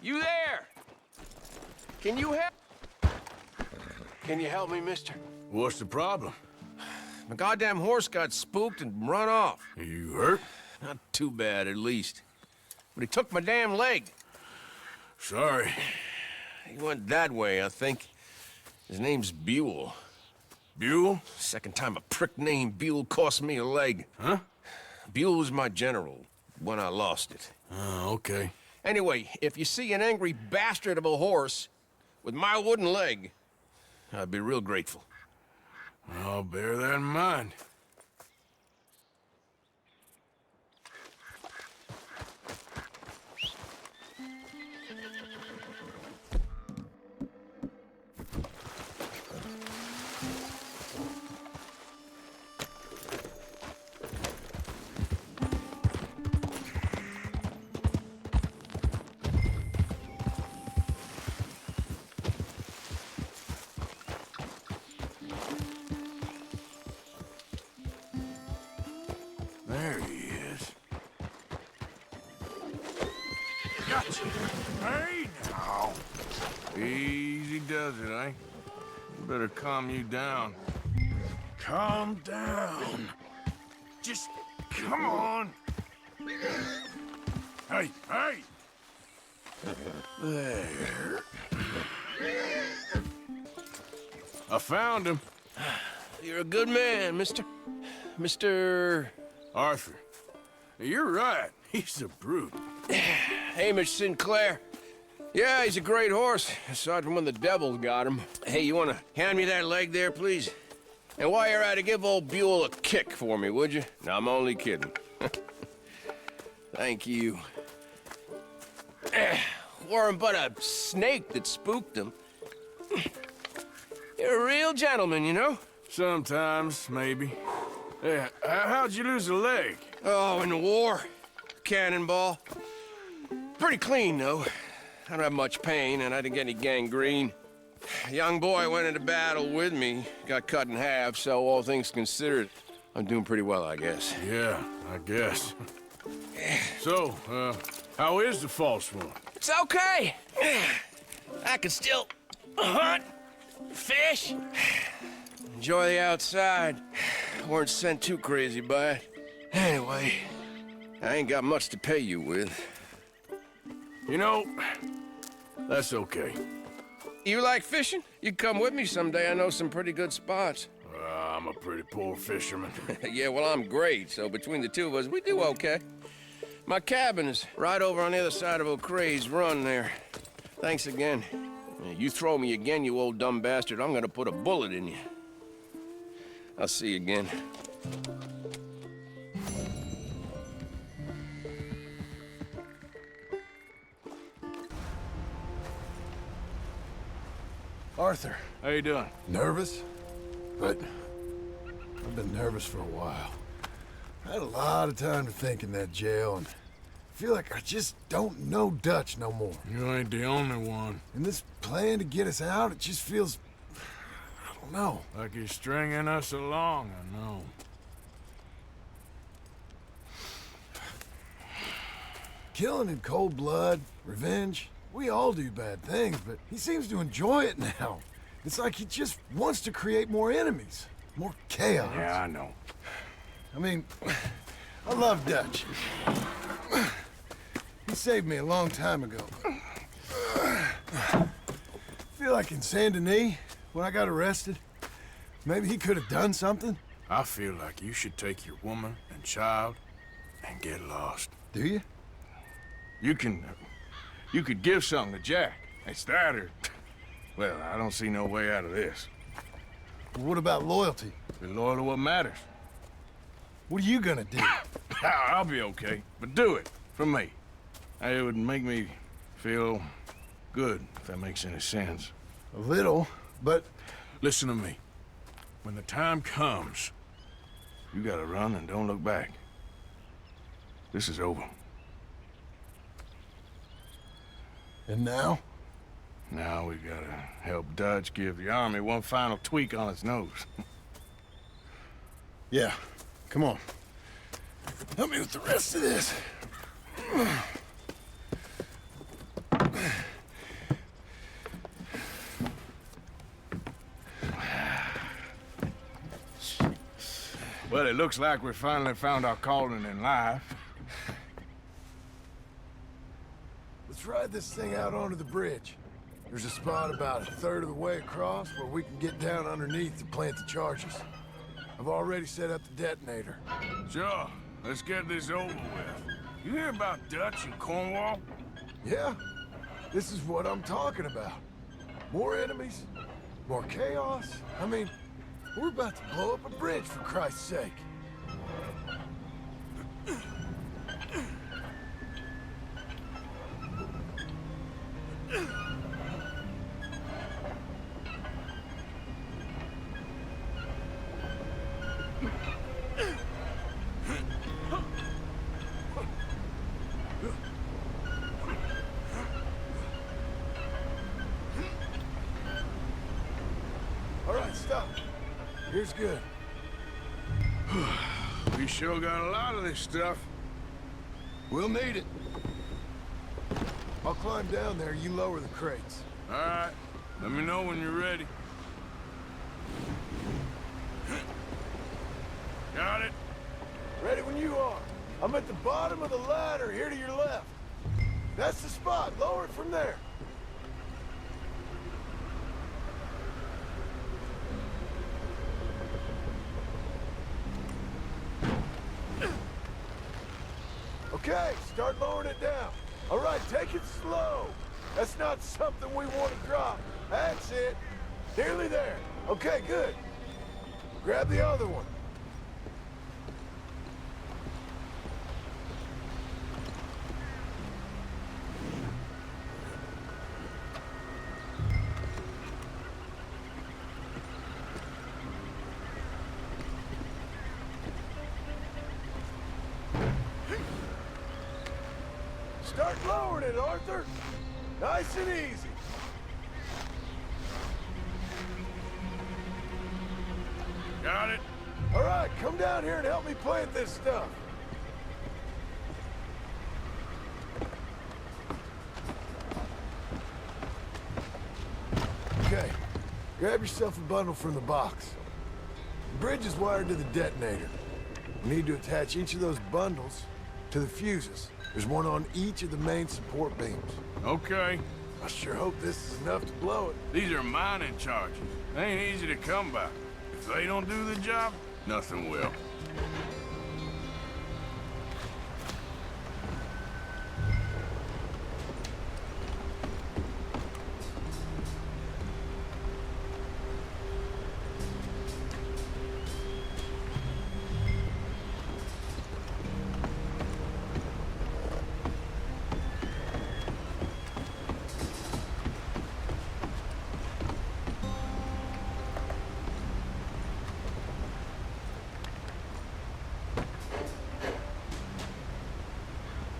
You there? Can you help? Can you help me, mister? What's the problem? My goddamn horse got spooked and run off. You hurt? Not too bad, at least. But he took my damn leg. Sorry. He went that way, I think. His name's Buell. Buell? Second time a prick named Buell cost me a leg. Huh? Buell was my general when I lost it. Oh, okay. Anyway, if you see an angry bastard of a horse with my wooden leg, I'd be real grateful. I'll bear that in mind. There he is. Gotcha. Hey, now. Easy does it, eh? Better calm you down. Calm down. Just come on. Hey, hey! There. I found him. You're a good man, mister. Mr. Arthur. You're right. He's a brute. Hamish Sinclair. Yeah, he's a great horse, aside from when the devil got him. Hey, you want to hand me that leg there, please? And while you're at it, give old Buell a kick for me, would you? No, I'm only kidding. Thank you. Weren't but a snake that spooked him. You're a real gentleman, you know? Sometimes, maybe. Yeah, how'd you lose a leg? Oh, in the war. Cannonball. Pretty clean, though. I don't have much pain, and I didn't get any gangrene. A young boy went into battle with me, got cut in half, so all things considered, I'm doing pretty well, I guess. Yeah, I guess. So, how is the false one? It's okay. I can still hunt, fish, enjoy the outside. Weren't sent too crazy by it. Anyway, I ain't got much to pay you with. You know, that's okay. You like fishing? You can come with me someday. I know some pretty good spots. I'm a pretty poor fisherman. Yeah, well, I'm great, so between the two of us, we do okay. My cabin is right over on the other side of O'Creagh's Run there. Thanks again. You throw me again, you old dumb bastard, I'm gonna put a bullet in you. I'll see you again. Arthur. How you doing? Nervous? But I've been nervous for a while. I had a lot of time to think in that jail, and I feel like I just don't know Dutch no more. You ain't the only one. And this plan to get us out, it just feels No. Like he's stringing us along, I know. Killing in cold blood, revenge, we all do bad things, but he seems to enjoy it now. It's like he just wants to create more enemies, more chaos. Yeah, I know. I mean, I love Dutch. He saved me a long time ago. I feel like in Saint Denis, when I got arrested, maybe he could have done something. I feel like you should take your woman and child and get lost. Do you? You could give something to Jack. It's that or... Well, I don't see no way out of this. Well, what about loyalty? Be loyal to what matters. What are you gonna do? I'll be okay, but do it, for me. It would make me feel good, if that makes any sense. A little, but... Listen to me. When the time comes, you gotta run and don't look back. This is over. And now? Now we gotta help Dutch give the army one final tweak on its nose. Yeah, come on. Help me with the rest of this. Well, it looks like we finally found our calling in life. Let's ride this thing out onto the bridge. There's a spot about a third of the way across where we can get down underneath to plant the charges. I've already set up the detonator. Sure. Let's get this over with. You hear about Dutch and Cornwall? Yeah. This is what I'm talking about. More enemies, more chaos. I mean, we're about to blow up a bridge, for Christ's sake. All right, stop. Here's good. We sure got a lot of this stuff. We'll need it. I'll climb down there, you lower the crates. All right. Let me know when you're ready. Got it? Ready when you are. I'm at the bottom of the ladder, here to your left. That's the spot. Lower it from there. Okay, start lowering it down. All right, take it slow. That's not something we want to drop. That's it. Nearly there. Okay, good. Grab the other one. Start lowering it, Arthur. Nice and easy. Got it? All right, come down here and help me plant this stuff. Okay, grab yourself a bundle from the box. The bridge is wired to the detonator. We need to attach each of those bundles to the fuses. There's one on each of the main support beams. Okay. I sure hope this is enough to blow it. These are mining charges. They ain't easy to come by. If they don't do the job, nothing will.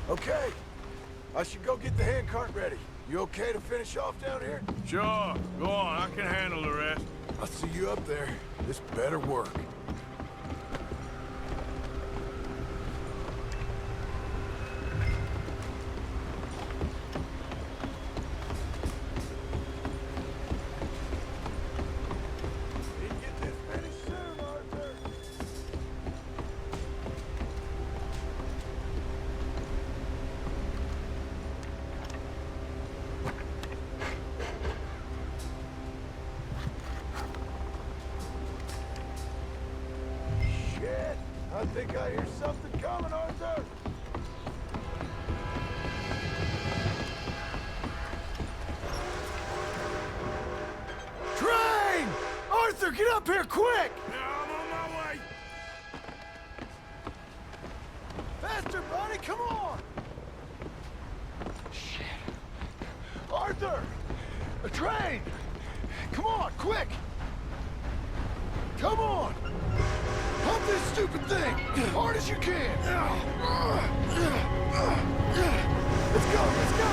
Okay, I should go get the handcart ready. You okay to finish off down here? Sure. Go on. I can handle the rest. I'll see you up there. This better work. I think I hear something coming, Arthur! Train! Arthur, get up here, quick! I'm on my way. Faster, buddy, come on! Shit. Arthur! A train! Come on, quick! Come on! Pump this stupid thing! Hard as you can! Let's go, let's go!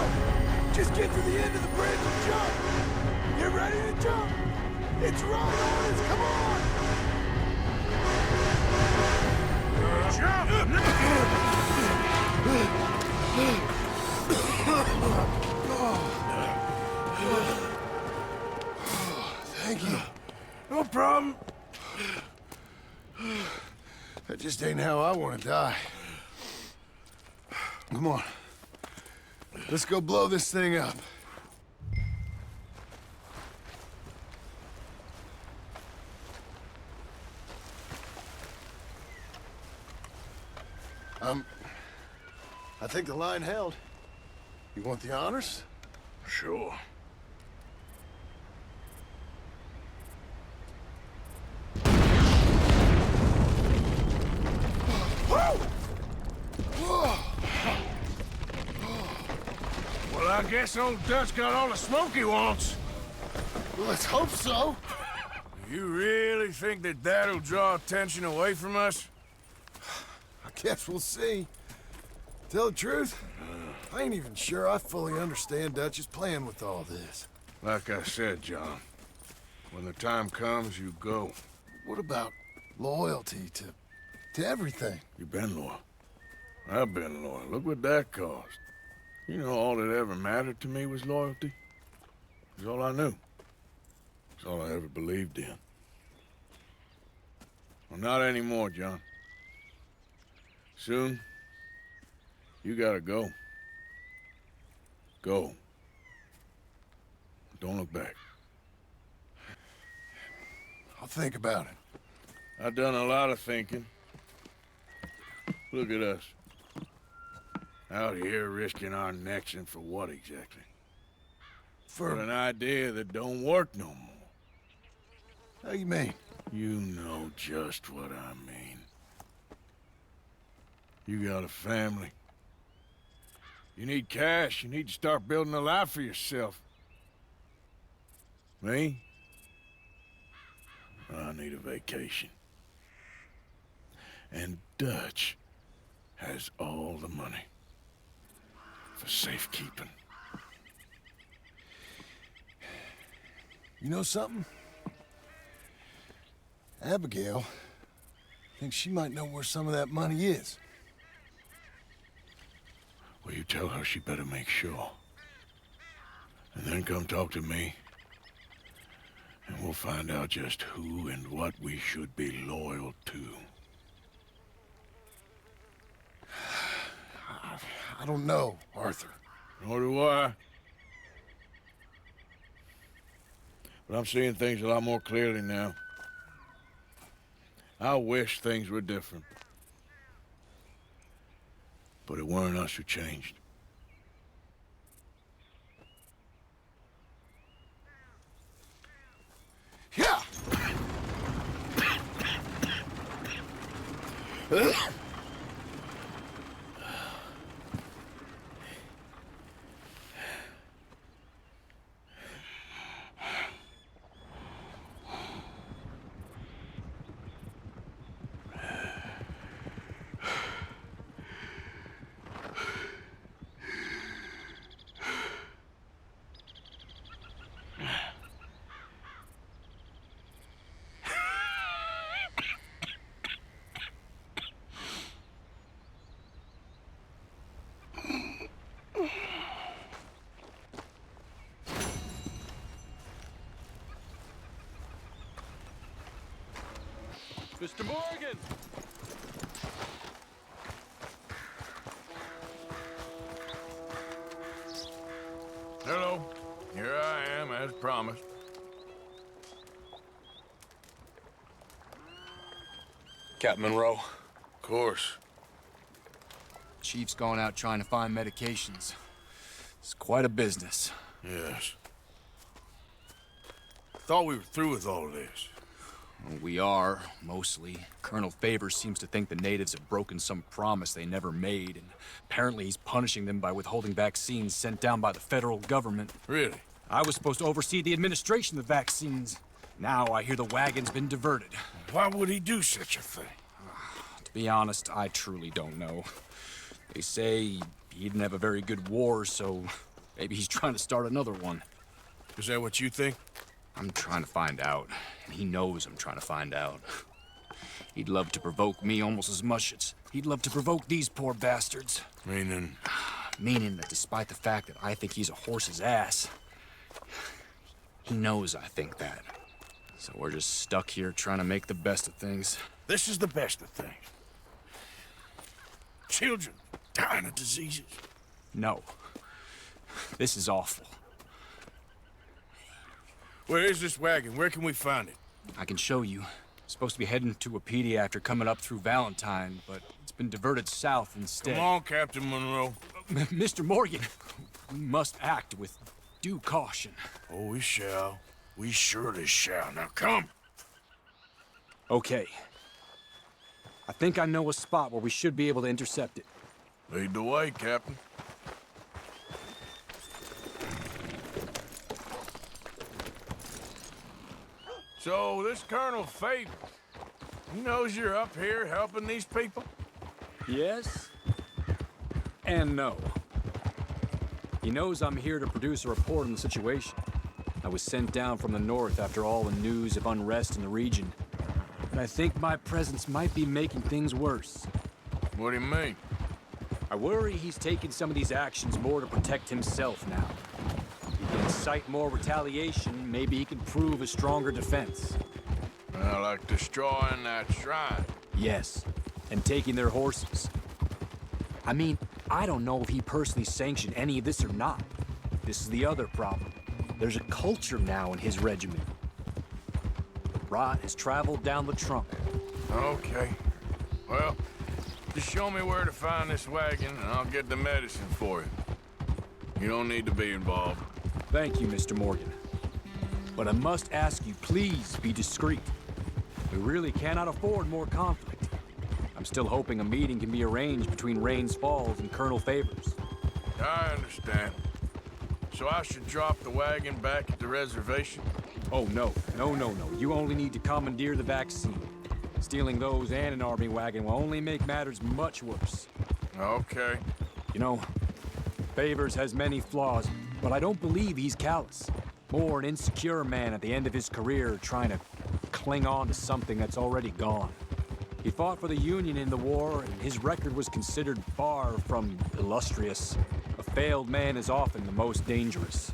Just get to the end of the bridge and jump! Get ready to jump! It's right on us, come on! Thank you. No problem. That just ain't how I want to die. Come on. Let's go blow this thing up. I think the line held. You want the honors? Sure. Well, I guess old Dutch got all the smoke he wants. Well, let's hope so. You really think that that'll draw attention away from us? I guess we'll see. Tell the truth, I ain't even sure I fully understand Dutch's plan with all this. Like I said, John, when the time comes, you go. What about loyalty to everything? You've been loyal. I've been loyal. Look what that cost. You know, all that ever mattered to me was loyalty. It's all I knew. It's all I ever believed in. Well, not anymore, John. Soon, you gotta go. Go. Don't look back. I'll think about it. I've done a lot of thinking. Look at us. Out here risking our necks, and for what exactly? For an idea that don't work no more. How you mean? You know just what I mean. You got a family. You need cash. You need to start building a life for yourself. Me? I need a vacation. And Dutch has all the money for safekeeping. You know something? Abigail thinks she might know where some of that money is. Well, you tell her she better make sure. And then come talk to me. And we'll find out just who and what we should be loyal to. I don't know, Arthur. Nor do I. But I'm seeing things a lot more clearly now. I wish things were different. But it weren't us who changed. Yeah! Mr. Morgan! Hello. Here I am, as promised. Captain Monroe. Of course. Chief's gone out trying to find medications. It's quite a business. Yes. Thought we were through with all this. Well, we are, mostly. Colonel Favors seems to think the natives have broken some promise they never made, and apparently he's punishing them by withholding vaccines sent down by the federal government. Really? I was supposed to oversee the administration of the vaccines. Now I hear the wagon's been diverted. Why would he do such a thing? To be honest, I truly don't know. They say he didn't have a very good war, so maybe he's trying to start another one. Is that what you think? I'm trying to find out, and he knows I'm trying to find out. He'd love to provoke me almost as much as he'd love to provoke these poor bastards. Meaning? Meaning that despite the fact that I think he's a horse's ass, he knows I think that. So we're just stuck here trying to make the best of things. This is the best of things. Children dying of diseases. No. This is awful. Where is this wagon? Where can we find it? I can show you. Supposed to be heading to a PD after coming up through Valentine, but it's been diverted south instead. Come on, Captain Monroe. Mr. Morgan, we must act with due caution. Oh, we shall. We surely shall. Now come. Okay. I think I know a spot where we should be able to intercept it. Lead the way, Captain. So, this Colonel Favors, he knows you're up here helping these people? Yes. And no. He knows I'm here to produce a report on the situation. I was sent down from the north after all the news of unrest in the region. And I think my presence might be making things worse. What do you mean? I worry he's taking some of these actions more to protect himself now. He can incite more retaliation, maybe he can prove a stronger defense. Well, like destroying that shrine. Yes, and taking their horses. I mean, I don't know if he personally sanctioned any of this or not. This is the other problem. There's a culture now in his regiment. The rot has traveled down the trunk. Okay. Well, just show me where to find this wagon, and I'll get the medicine for you. You don't need to be involved. Thank you, Mr. Morgan. But I must ask you, please be discreet. We really cannot afford more conflict. I'm still hoping a meeting can be arranged between Rains Falls and Colonel Favors. I understand. So I should drop the wagon back at the reservation? Oh, no. No. You only need to commandeer the vaccine. Stealing those and an army wagon will only make matters much worse. Okay. You know, Favors has many flaws, but I don't believe he's callous. More an insecure man at the end of his career trying to cling on to something that's already gone. He fought for the Union in the war, and his record was considered far from illustrious. A failed man is often the most dangerous.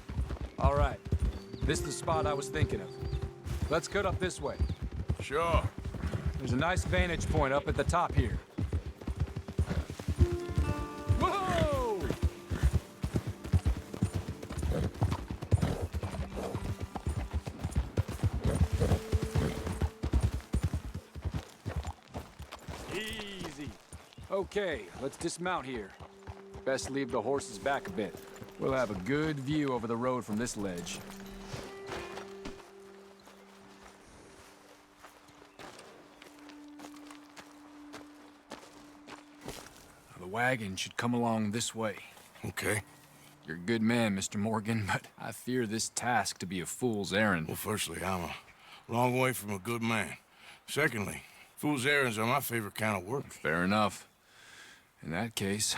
All right, this is the spot I was thinking of. Let's cut up this way. Sure. There's a nice vantage point up at the top here. Whoa! Easy. Okay, let's dismount here. Best leave the horses back a bit. We'll have a good view over the road from this ledge. The wagon should come along this way. Okay. You're a good man, Mr. Morgan, but I fear this task to be a fool's errand. Well, firstly, I'm a long way from a good man. Secondly, fool's errands are my favorite kind of work. Fair enough. In that case,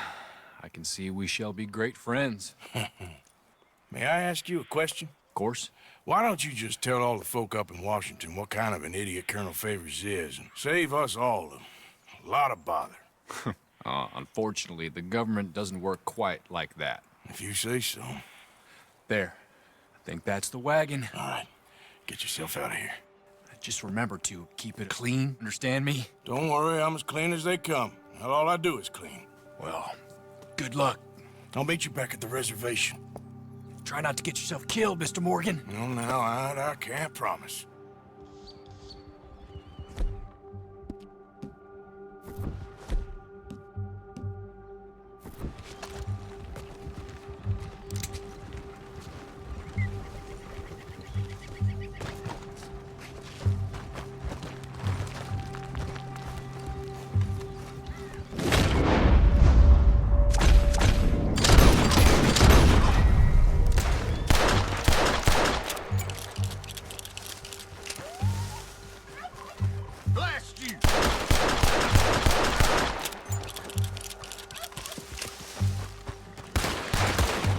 I can see we shall be great friends. May I ask you a question? Of course. Why don't you just tell all the folk up in Washington what kind of an idiot Colonel Favors is and save us all a lot of bother? Unfortunately, the government doesn't work quite like that. If you say so. There. I think that's the wagon. All right. Get yourself out of here. I Just remember to keep it clean, understand me? Don't worry, I'm as clean as they come. Not all I do is clean. Well, good luck. I'll meet you back at the reservation. Try not to get yourself killed, Mr. Morgan. No, now, I can't promise. Blast you!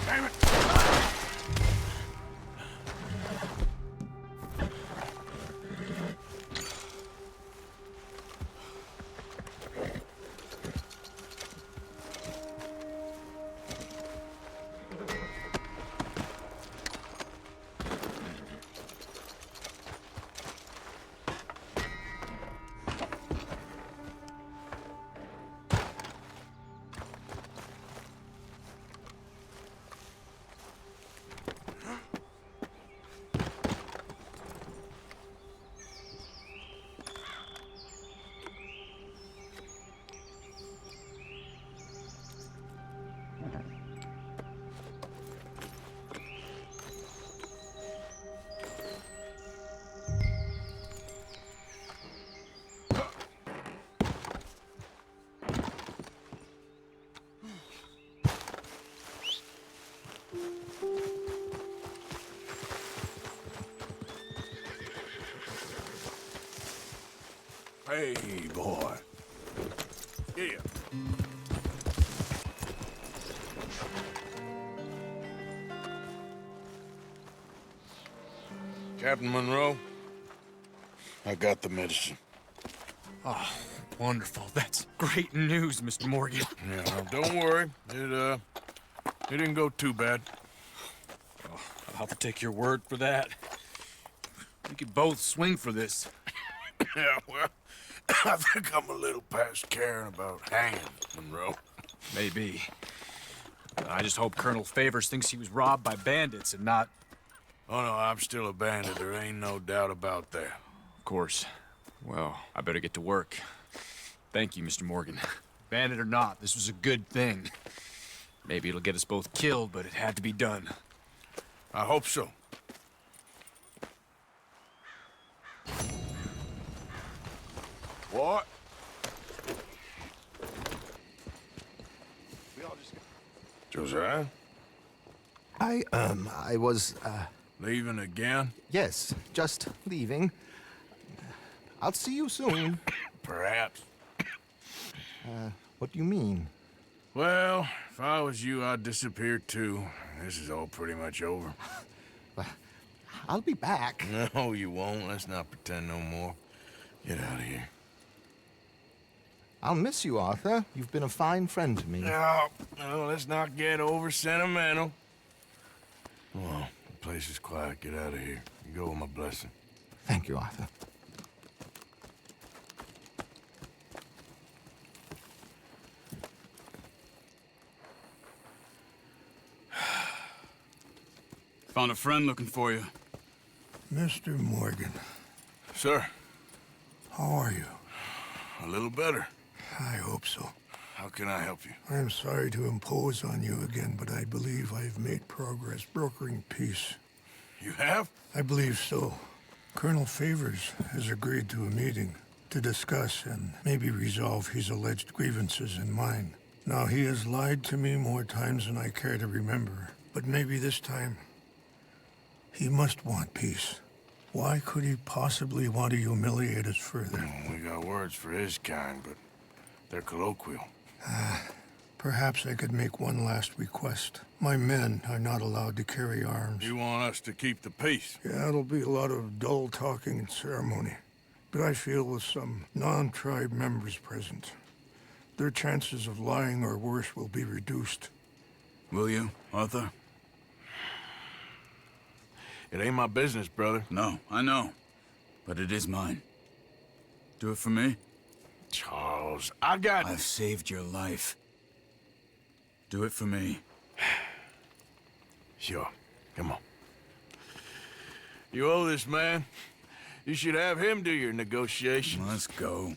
Damn it! Hey, boy. Here. Captain Monroe, I got the medicine. Oh, wonderful. That's great news, Mr. Morgan. Yeah, well, don't worry. It didn't go too bad. Oh, I'll have to take your word for that. We could both swing for this. Yeah, well, I think I'm a little past caring about hanging, Monroe. Maybe. I just hope Colonel Favors thinks he was robbed by bandits and not... Oh, no, I'm still a bandit. There ain't no doubt about that. Of course. Well, I better get to work. Thank you, Mr. Morgan. Bandit or not, this was a good thing. Maybe it'll get us both killed, but it had to be done. I hope so. What? Josiah? I was, Leaving again? yes, just leaving. I'll see you soon. Perhaps. What do you mean? Well, if I was you, I'd disappear too. This is all pretty much over. I'll be back. No, you won't. Let's not pretend no more. Get out of here. I'll miss you, Arthur. You've been a fine friend to me. No, let's not get over sentimental. Come on, the place is quiet. Get out of here. You go with my blessing. Thank you, Arthur. Found a friend looking for you. Mr. Morgan. Sir. How are you? A little better. I hope so. How can I help you? I'm sorry to impose on you again, but I believe I've made progress brokering peace. You have? I believe so. Colonel Favors has agreed to a meeting to discuss and maybe resolve his alleged grievances and mine. Now, he has lied to me more times than I care to remember, but maybe this time he must want peace. Why could he possibly want to humiliate us further? We got words for his kind, but they're colloquial. Perhaps I could make one last request. My men are not allowed to carry arms. You want us to keep the peace? Yeah, it'll be a lot of dull talking and ceremony. But I feel with some non-tribe members present, their chances of lying or worse will be reduced. Will you, Arthur? It ain't my business, brother. No, I know. but it is mine. Do it for me? Charles, I've saved your life. Do it for me. Sure. Come on. You owe this man. You should have him do your negotiations. Let's go.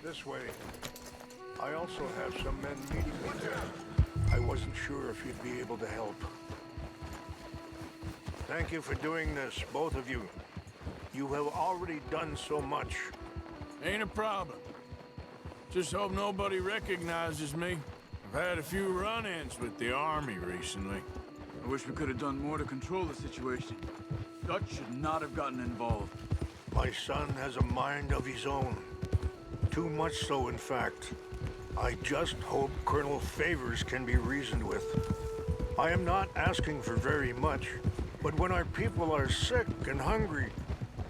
This way. I also have some men meeting me there. I wasn't sure if you'd be able to help. Thank you for doing this, both of you. You have already done so much. Ain't a problem. Just hope nobody recognizes me. I've had a few run-ins with the army recently. I wish we could have done more to control the situation. Dutch should not have gotten involved. My son has a mind of his own. Too much so, in fact. I just hope Colonel Favors can be reasoned with. I am not asking for very much, but when our people are sick and hungry,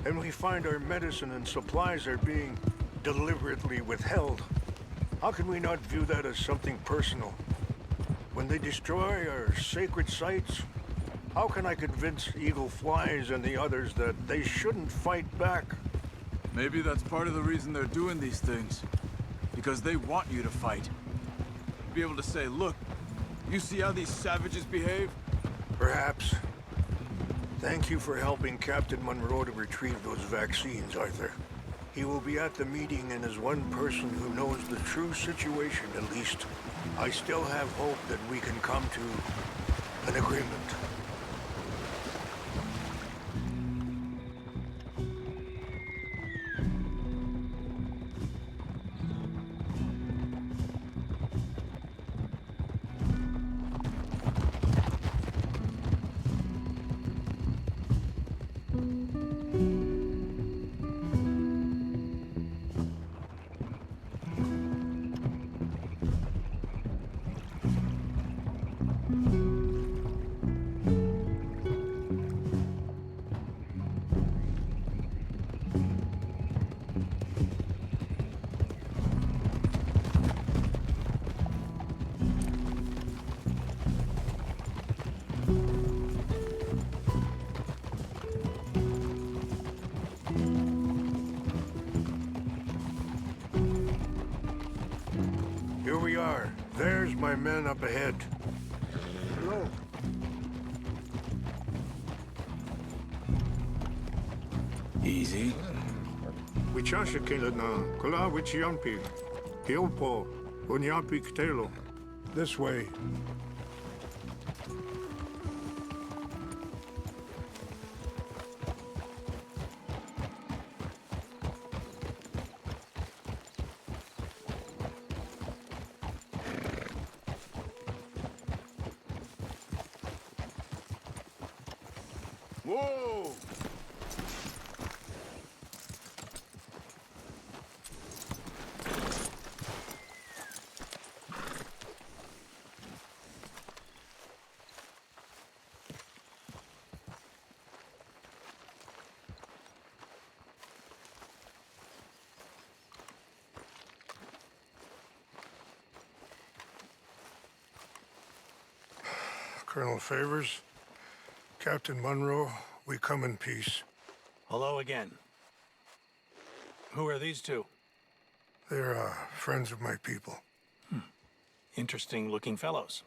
and we find our medicine and supplies are being deliberately withheld, how can we not view that as something personal? When they destroy our sacred sites, how can I convince Eagle Flies and the others that they shouldn't fight back? Maybe that's part of the reason they're doing these things. Because they want you to fight. Be able to say, look, you see how these savages behave? Perhaps. Thank you for helping Captain Monroe to retrieve those vaccines, Arthur. He will be at the meeting, and as one person who knows the true situation, at least, I still have hope that we can come to an agreement. Here we are. There's my men up ahead. Hello. Easy. This way. Whoa! Colonel Favors, Captain Monroe, we come in peace. Hello again. Who are these two? They're friends of my people. Interesting looking fellows.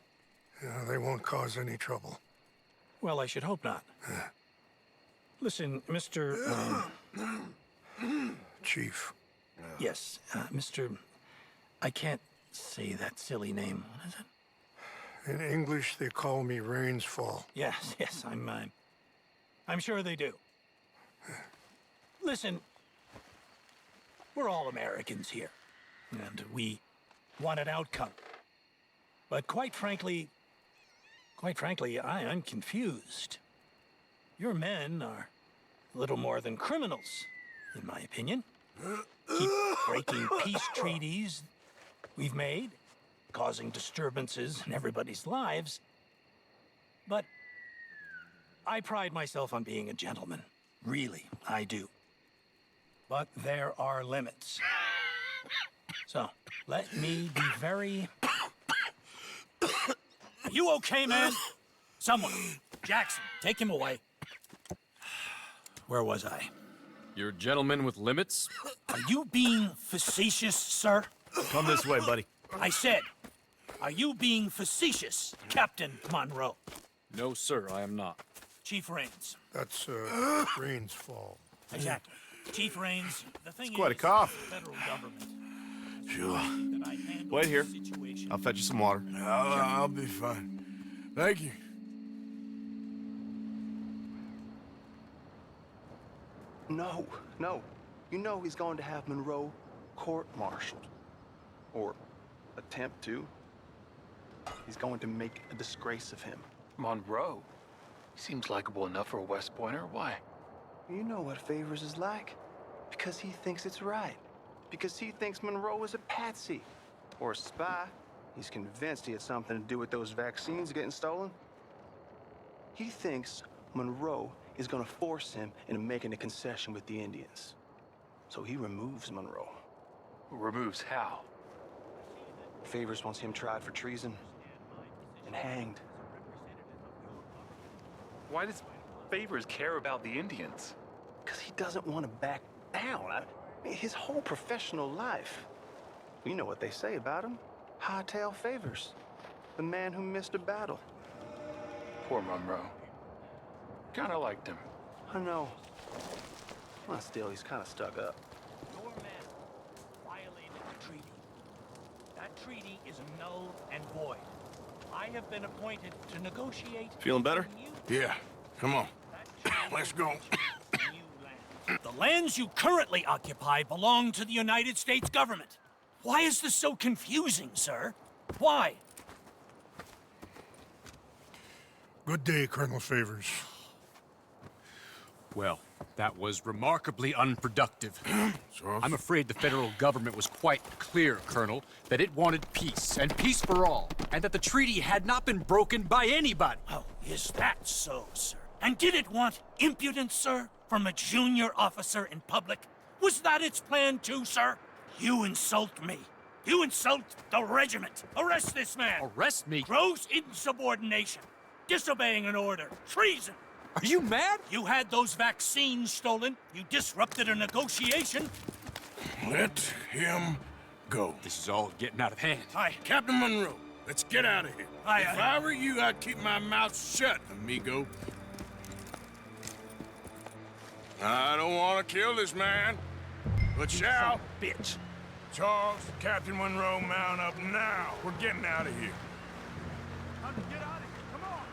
Yeah, they won't cause any trouble. Well, I should hope not. Listen, Mr. Chief. Yes, Mr. I can't say that silly name. What is it? In English, they call me Rainsfall. Yes, I'm sure they do. Listen, we're all Americans here, and we want an outcome. But quite frankly, I'm confused. Your men are little more than criminals, in my opinion. Keep breaking peace treaties we've made, causing disturbances in everybody's lives. But I pride myself on being a gentleman. Really, I do. But there are limits. So, let me be very... Are you okay, man? Someone. Jackson, take him away. Where was I? You're a gentleman with limits? Are you being facetious, sir? Come this way, buddy. I said, are you being facetious, Captain Monroe? No, sir, I am not. Chief Raines. That's, Raines' fault. Exactly. Chief Raines, the thing It's quite a is, cough. the federal government. Sure. Wait here. I'll fetch you some water. I'll be fine. Thank you. No, no. You know he's going to have Monroe court-martialed. Or attempt to. He's going to make a disgrace of him. Monroe? He seems likable enough for a West Pointer. Why? You know what Favors is like. Because he thinks it's right. Because he thinks Monroe is a patsy. Or a spy. He's convinced he had something to do with those vaccines getting stolen. He thinks Monroe is gonna force him into making a concession with the Indians. So he removes Monroe. Removes how? Favors wants him tried for treason and hanged. Why does Favors care about the Indians? Because he doesn't want to back down. His whole professional life. You know what they say about him. Hightail Favors. The man who missed a battle. Poor Monroe. Kinda liked him. I know. Well, still, he's kind of stuck up. Your men violated the treaty. That treaty is null and void. I have been appointed to negotiate... Feeling better? Yeah, come on. Let's go. The lands you currently occupy belong to the United States government. Why is this so confusing, sir? Why? Good day, Colonel Favors. Well, that was remarkably unproductive. I'm afraid the federal government was quite clear, Colonel, that it wanted peace, and peace for all, and that the treaty had not been broken by anybody. Oh, is that so, sir? And did it want impudence, sir, from a junior officer in public? Was that its plan too, sir? You insult me. You insult the regiment. Arrest this man. Arrest me? Gross insubordination. Disobeying an order. Treason. Are you mad? You had those vaccines stolen. You disrupted a negotiation. Let him go. This is all getting out of hand. Aye. Captain Monroe, let's get out of here. Aye, If aye. I were you, I'd keep my mouth shut, amigo. I don't want to kill this man, but shall. Bitch. Charles, Captain Monroe, mount up now. We're getting out of here. Get out of here. Come on.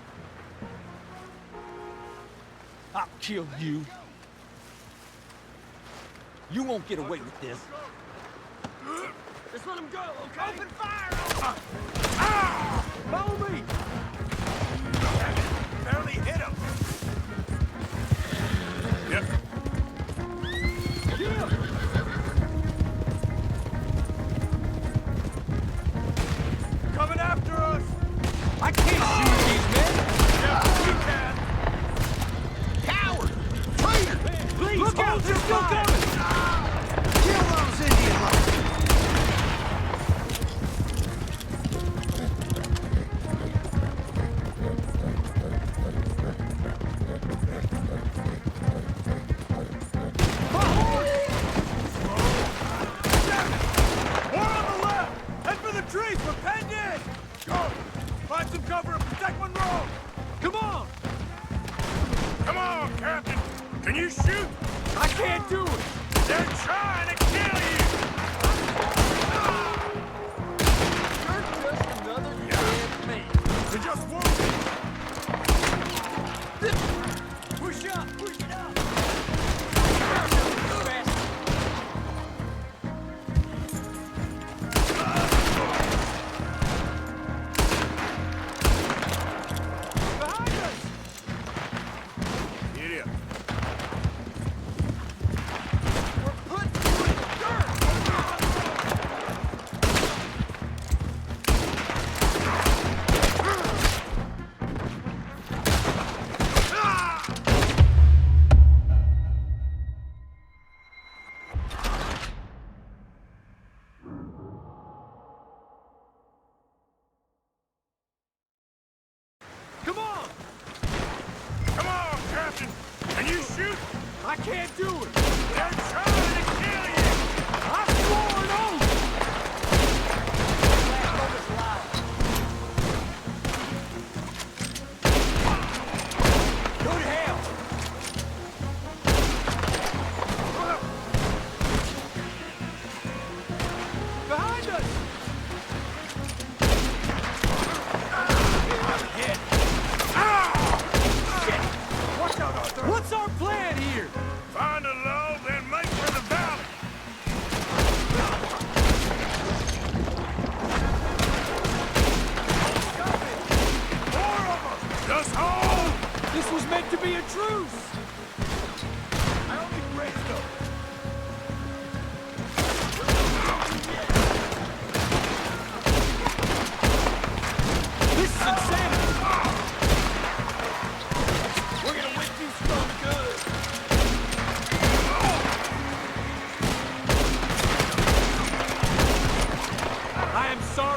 I'll kill you. You won't get away with this. Just let him go, okay? Open fire! Follow me! Barely hit him. Yep. Coming after us! I can't shoot these men! Yeah, you can! Coward! Traitor! Please, Look out, they're still coming! Kill those Indian lovers!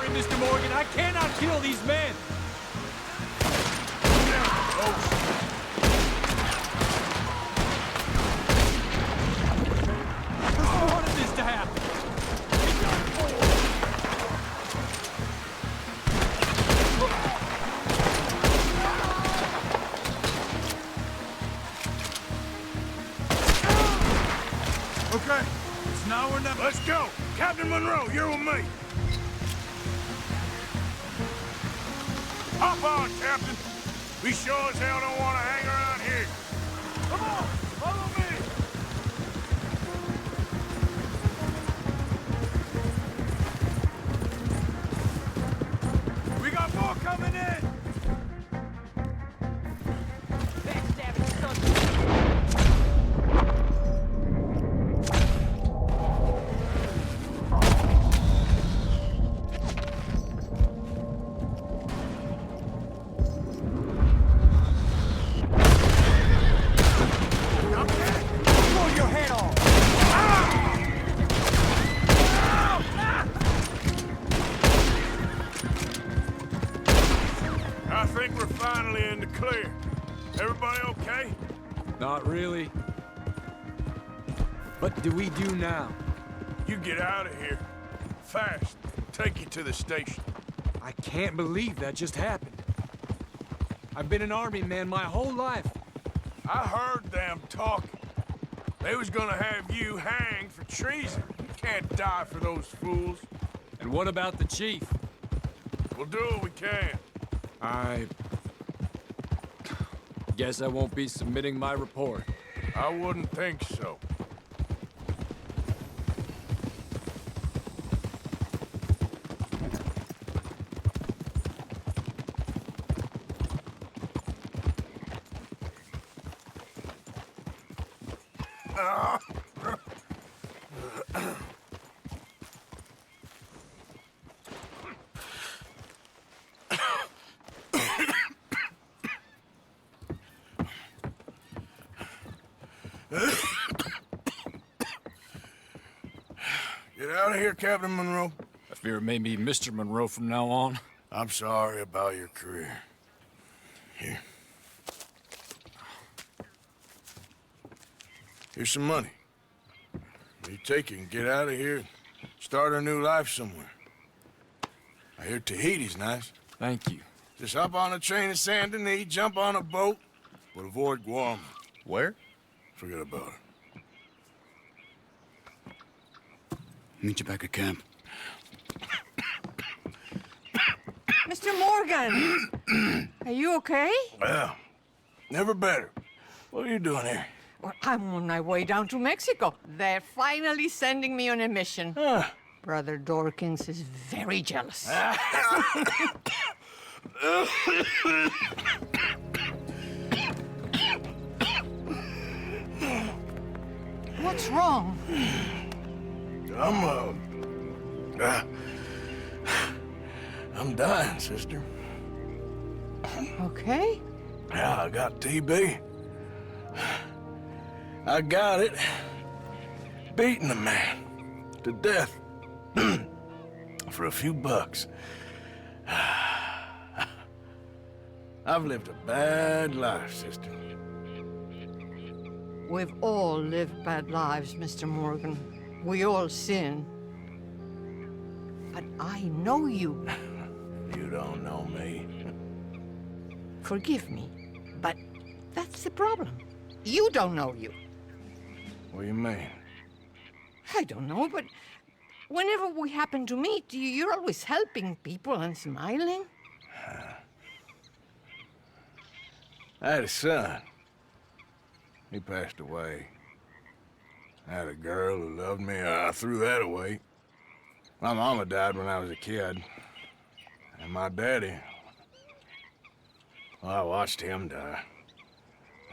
sorry, Mr. Morgan. I cannot kill these men. Who wanted this to happen? Okay, it's now or never. Let's go. Captain Monroe, you're with me. Hop on, Captain. We sure as hell don't want to hang around here. Come on, follow me. We got more coming in. I think we're finally in the clear. Everybody okay? Not really. What do we do now? You get out of here. Fast. Take you to the station. I can't believe that just happened. I've been an army man my whole life. I heard them talking. They was gonna have you hanged for treason. You can't die for those fools. And what about the chief? We'll do what we can. I guess I won't be submitting my report. I wouldn't think so. Get out of here, Captain Monroe. I fear it may be Mr. Monroe from now on. I'm sorry about your career. Here. Here's some money. You take it and get out of here and start a new life somewhere. I hear Tahiti's nice. Thank you. Just hop on a train to Saint Denis, jump on a boat, but avoid Guam. Where? Forget about it. Meet you back at camp. Mr. Morgan! Are you okay? Well, never better. What are you doing here? Well, I'm on my way down to Mexico. They're finally sending me on a mission. Brother Dorkins is very jealous. What's wrong? I'm dying, sister. Okay. Yeah, I got TB. I got it. Beating a man to death for a few bucks. I've lived a bad life, sister. We've all lived bad lives, Mr. Morgan. We all sin. But I know you. You don't know me. Forgive me, but that's the problem. You don't know you. What do you mean? I don't know, but whenever we happen to meet, you're always helping people and smiling. I had a son. He passed away. I had a girl who loved me. I threw that away. My mama died when I was a kid. And my daddy, well, I watched him die.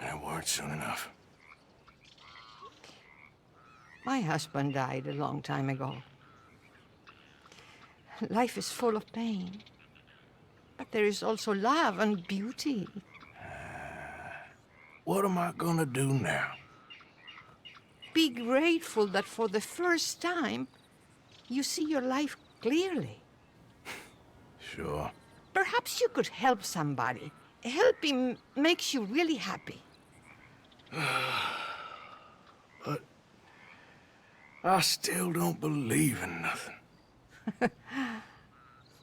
And it weren't soon enough. My husband died a long time ago. Life is full of pain. But there is also love and beauty. What am I gonna do now? Be grateful that for the first time, you see your life clearly. Sure. Perhaps you could help somebody. Helping makes you really happy. But I still don't believe in nothing.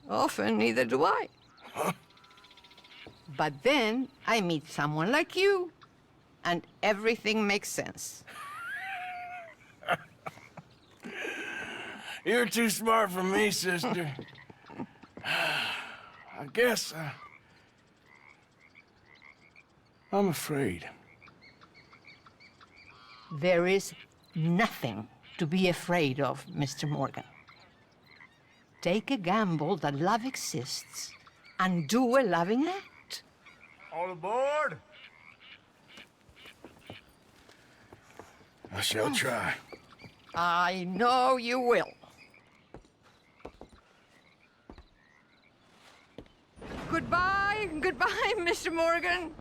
Often, neither do I. Huh? But then I meet someone like you, and everything makes sense. You're too smart for me, sister. I guess I'm afraid. There is nothing to be afraid of, Mr. Morgan. Take a gamble that love exists and do a loving act. All aboard! I shall try. I know you will. Goodbye, goodbye, Mr. Morgan.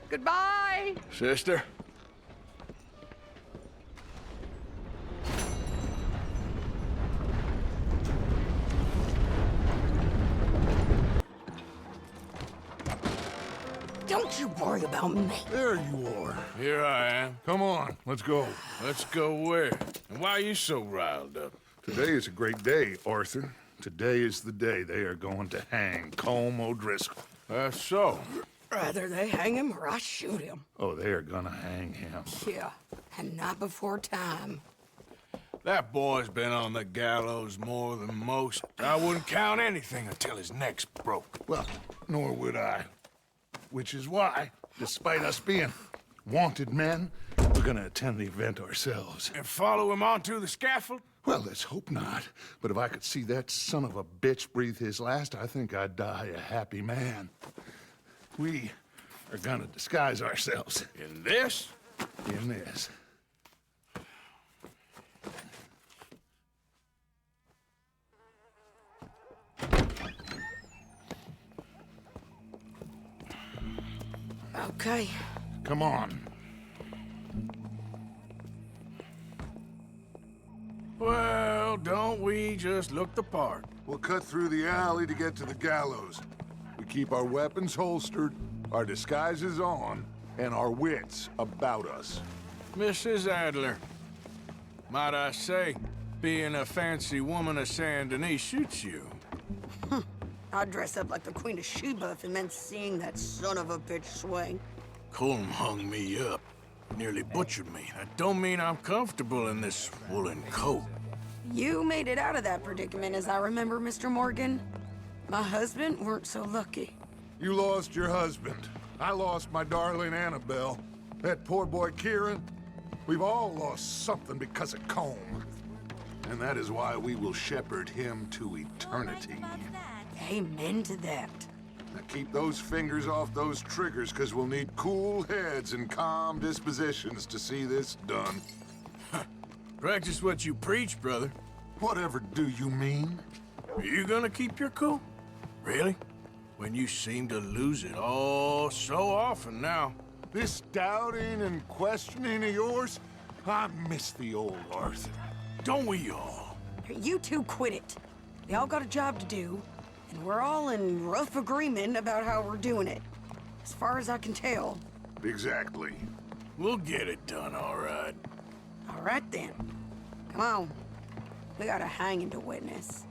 Goodbye. Sister? Don't you worry about me. There you are. Here I am. Come on, let's go. Let's go where? And why are you so riled up? Today is a great day, Arthur. Today is the day they are going to hang Colm O'Driscoll. That's so. Rather they hang him or I shoot him. Oh, they are gonna hang him. Yeah, and not before time. That boy's been on the gallows more than most. I wouldn't count anything until his neck's broke. Well, nor would I. Which is why, despite us being wanted men, we're gonna attend the event ourselves. And follow him onto the scaffold? Well, let's hope not. But if I could see that son of a bitch breathe his last, I think I'd die a happy man. We are gonna disguise ourselves. In this? In this. Okay. Come on. Well, don't we just look the part? We'll cut through the alley to get to the gallows. We keep our weapons holstered, our disguises on, and our wits about us. Mrs. Adler, might I say, being a fancy woman of Saint Denis shoots you. I'd dress up like the Queen of Sheba if it meant seeing that son of a bitch swing. Colm hung me up. Nearly butchered me. That don't mean I'm comfortable in this woolen coat. You made it out of that predicament, as I remember, Mr. Morgan. My husband weren't so lucky. You lost your husband. I lost my darling Annabelle. That poor boy Kieran. We've all lost something because of Colm. And that is why we will shepherd him to eternity. Amen to that. Now keep those fingers off those triggers, because we'll need cool heads and calm dispositions to see this done. Practice what you preach, brother. Whatever do you mean? Are you gonna keep your cool? Really? When you seem to lose it all so often now. This doubting and questioning of yours, I miss the old Arthur. Don't we all? You two quit it. We all got a job to do, and we're all in rough agreement about how we're doing it. As far as I can tell. Exactly. We'll get it done, all right. All right, then. Come on. We got a hanging to witness.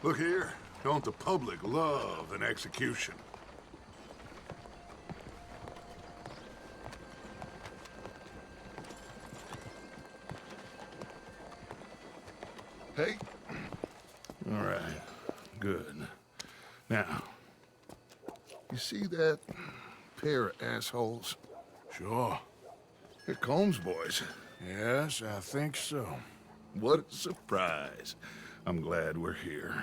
Look here. Don't the public love an execution? Hey. All right. Good. Now, you see that pair of assholes? Sure. They're Colm's boys. Yes, I think so. What a surprise. I'm glad we're here.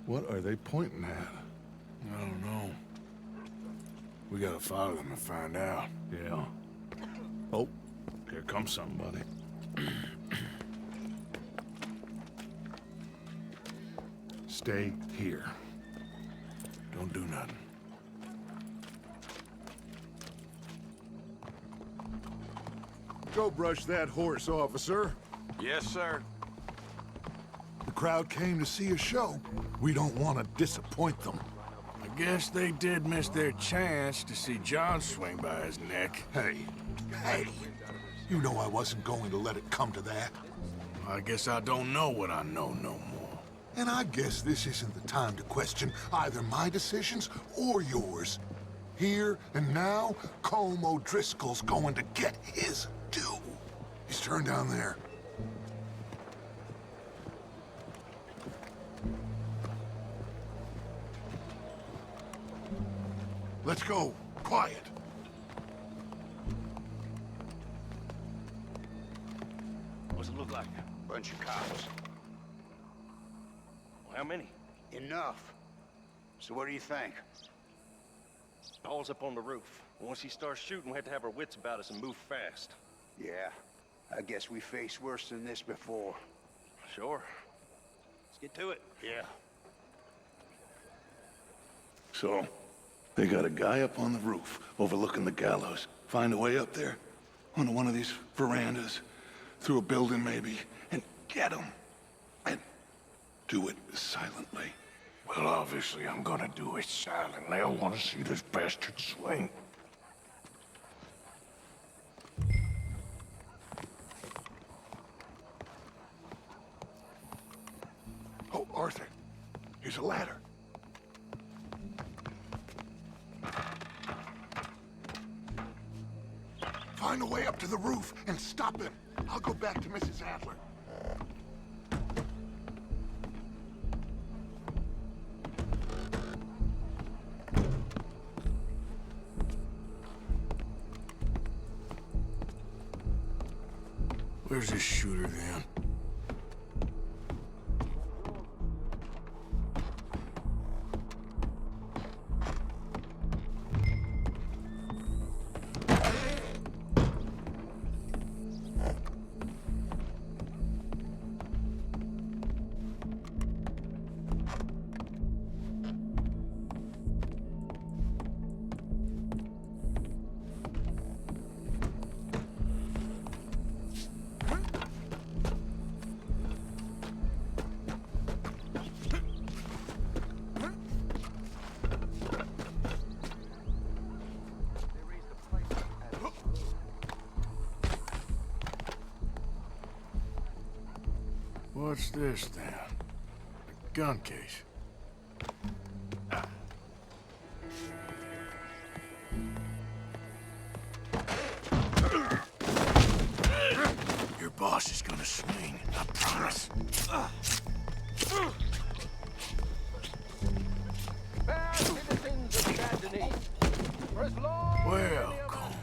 What are they pointing at? I don't know. We gotta follow them and find out. Yeah. Oh, here comes somebody. Stay here. Don't do nothing. Go brush that horse, officer. Yes, sir. The crowd came to see a show. We don't want to disappoint them. I guess they did miss their chance to see John swing by his neck. Hey, you know I wasn't going to let it come to that. I guess I don't know what I know no more. And I guess this isn't the time to question either my decisions or yours. Here and now, Colm O'Driscoll's going to get his due. He's turned down there. Let's go. Quiet. What's it look like? Bunch of cops. Well, how many? Enough. So what do you think? Paul's up on the roof. Once he starts shooting, we have to have our wits about us and move fast. Yeah, I guess we faced worse than this before. Sure. Let's get to it. Yeah. So, they got a guy up on the roof overlooking the gallows. Find a way up there, onto one of these verandas, through a building maybe, and get him. And do it silently. Well, obviously I'm gonna do it silently. I want to see this bastard swing. Oh, Arthur, here's a ladder. Find a way up to the roof and stop him. I'll go back to Mrs. Adler. Where's this shooter then? What's this then? A gun case. Your boss is gonna swing, I promise. Fair citizens of Saint-Denis, for as long Well, Colm,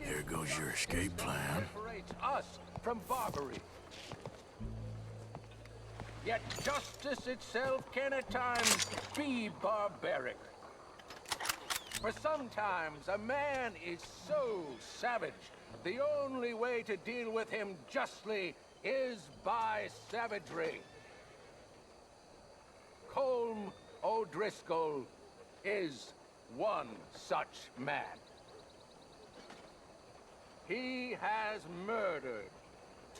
there goes your escape plan. separates us from Barbary. Yet justice itself can at times be barbaric. For sometimes a man is so savage, the only way to deal with him justly is by savagery. Colm O'Driscoll is one such man. He has murdered,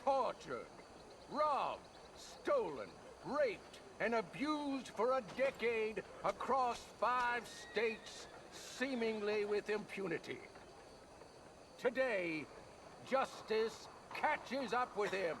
tortured, robbed, stolen, raped, and abused for a decade across 5 states, seemingly with impunity. Today, justice catches up with him.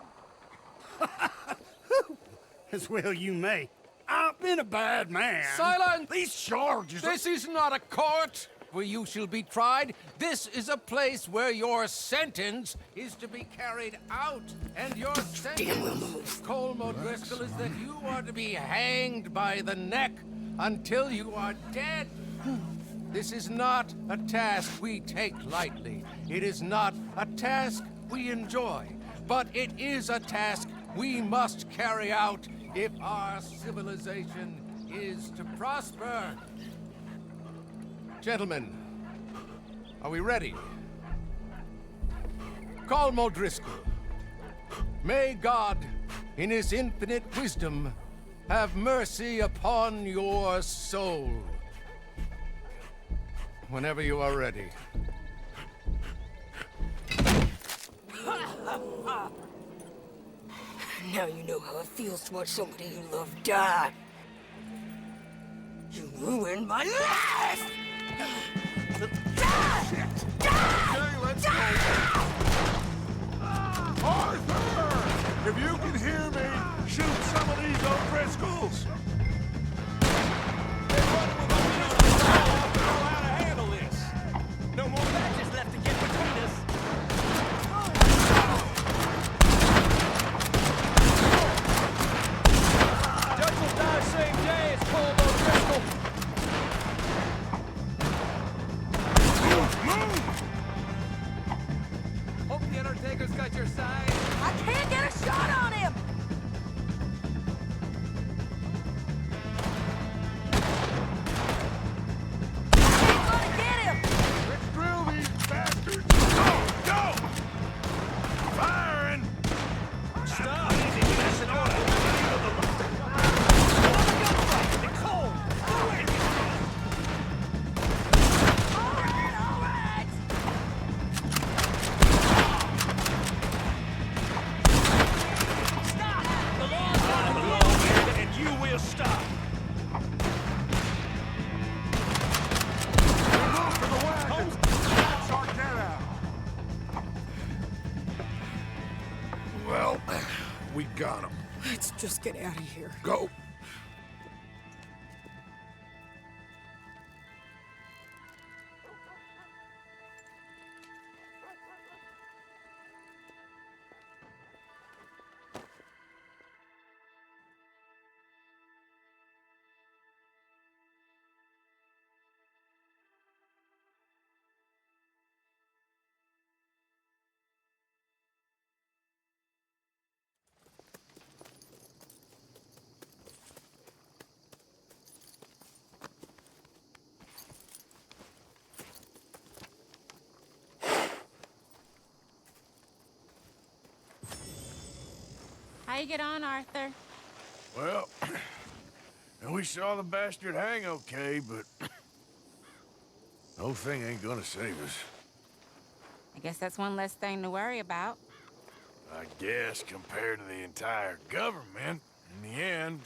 As well you may. I've been a bad man. Silence! These charges This is not a court where you shall be tried. This is a place where your sentence is to be carried out. And your sentence, Colm O'Driscoll, is that you are to be hanged by the neck until you are dead. This is not a task we take lightly. It is not a task we enjoy. But it is a task we must carry out if our civilization is to prosper. Gentlemen, are we ready? Colm O'Driscoll, may God, in his infinite wisdom, have mercy upon your soul. Whenever you are ready. Now you know how it feels to watch somebody you love die. You ruined my life! Okay, let's go. Arthur! If you can hear me, shoot some of these O'Driscolls. No more matches left to get between us. Judge will die same day as Cole O'Driscoll. Move! Hope the Undertaker's got your side. I can't get a shot on him! Let's drill these bastards! Go! Firing! Stop! That's an order. Nicole! Do it! All right! Stop! The law's not alone here, and you will stop. Move for the wagon! Sort that out. Well, we got him. Let's just get out of here. Go. How you get on, Arthur? Well, we saw the bastard hang okay, but no thing ain't gonna save us. I guess that's one less thing to worry about. I guess compared to the entire government, in the end,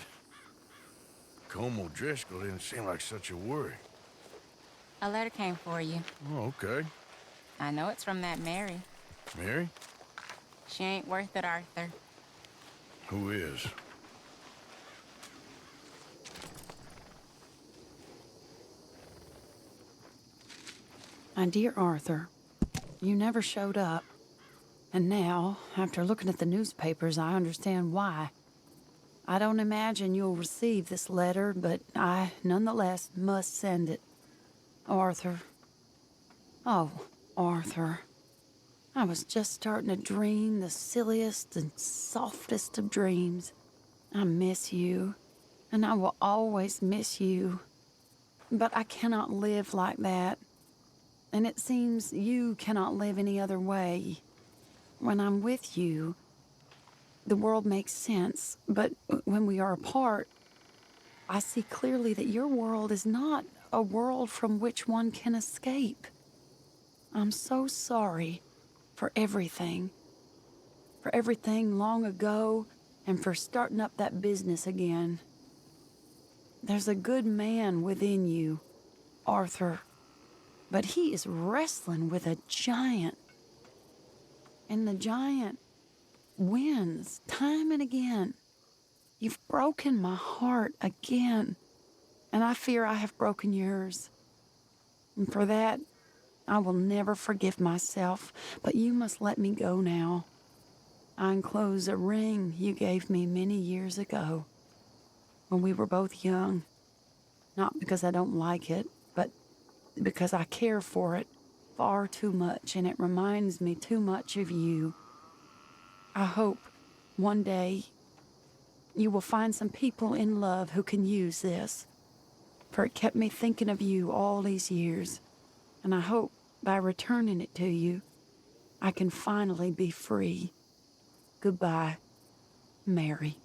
Colm O'Driscoll didn't seem like such a worry. A letter came for you. Oh, okay. I know it's from that Mary. Mary? She ain't worth it, Arthur. Who is? My dear Arthur, you never showed up. And now, after looking at the newspapers, I understand why. I don't imagine you'll receive this letter, but I, nonetheless, must send it. Arthur. Oh, Arthur. I was just starting to dream the silliest and softest of dreams. I miss you, and I will always miss you. But I cannot live like that. And it seems you cannot live any other way. When I'm with you, the world makes sense. But when we are apart, I see clearly that your world is not a world from which one can escape. I'm so sorry for everything. For everything long ago, and for starting up that business again. There's a good man within you, Arthur. But he is wrestling with a giant. And the giant wins time and again. You've broken my heart again. And I fear I have broken yours. And for that, I will never forgive myself. But you must let me go now. I enclose a ring you gave me many years ago, when we were both young. Not because I don't like it, but because I care for it far too much, and it reminds me too much of you. I hope one day you will find some people in love who can use this, for it kept me thinking of you all these years, and I hope by returning it to you, I can finally be free. Goodbye, Mary.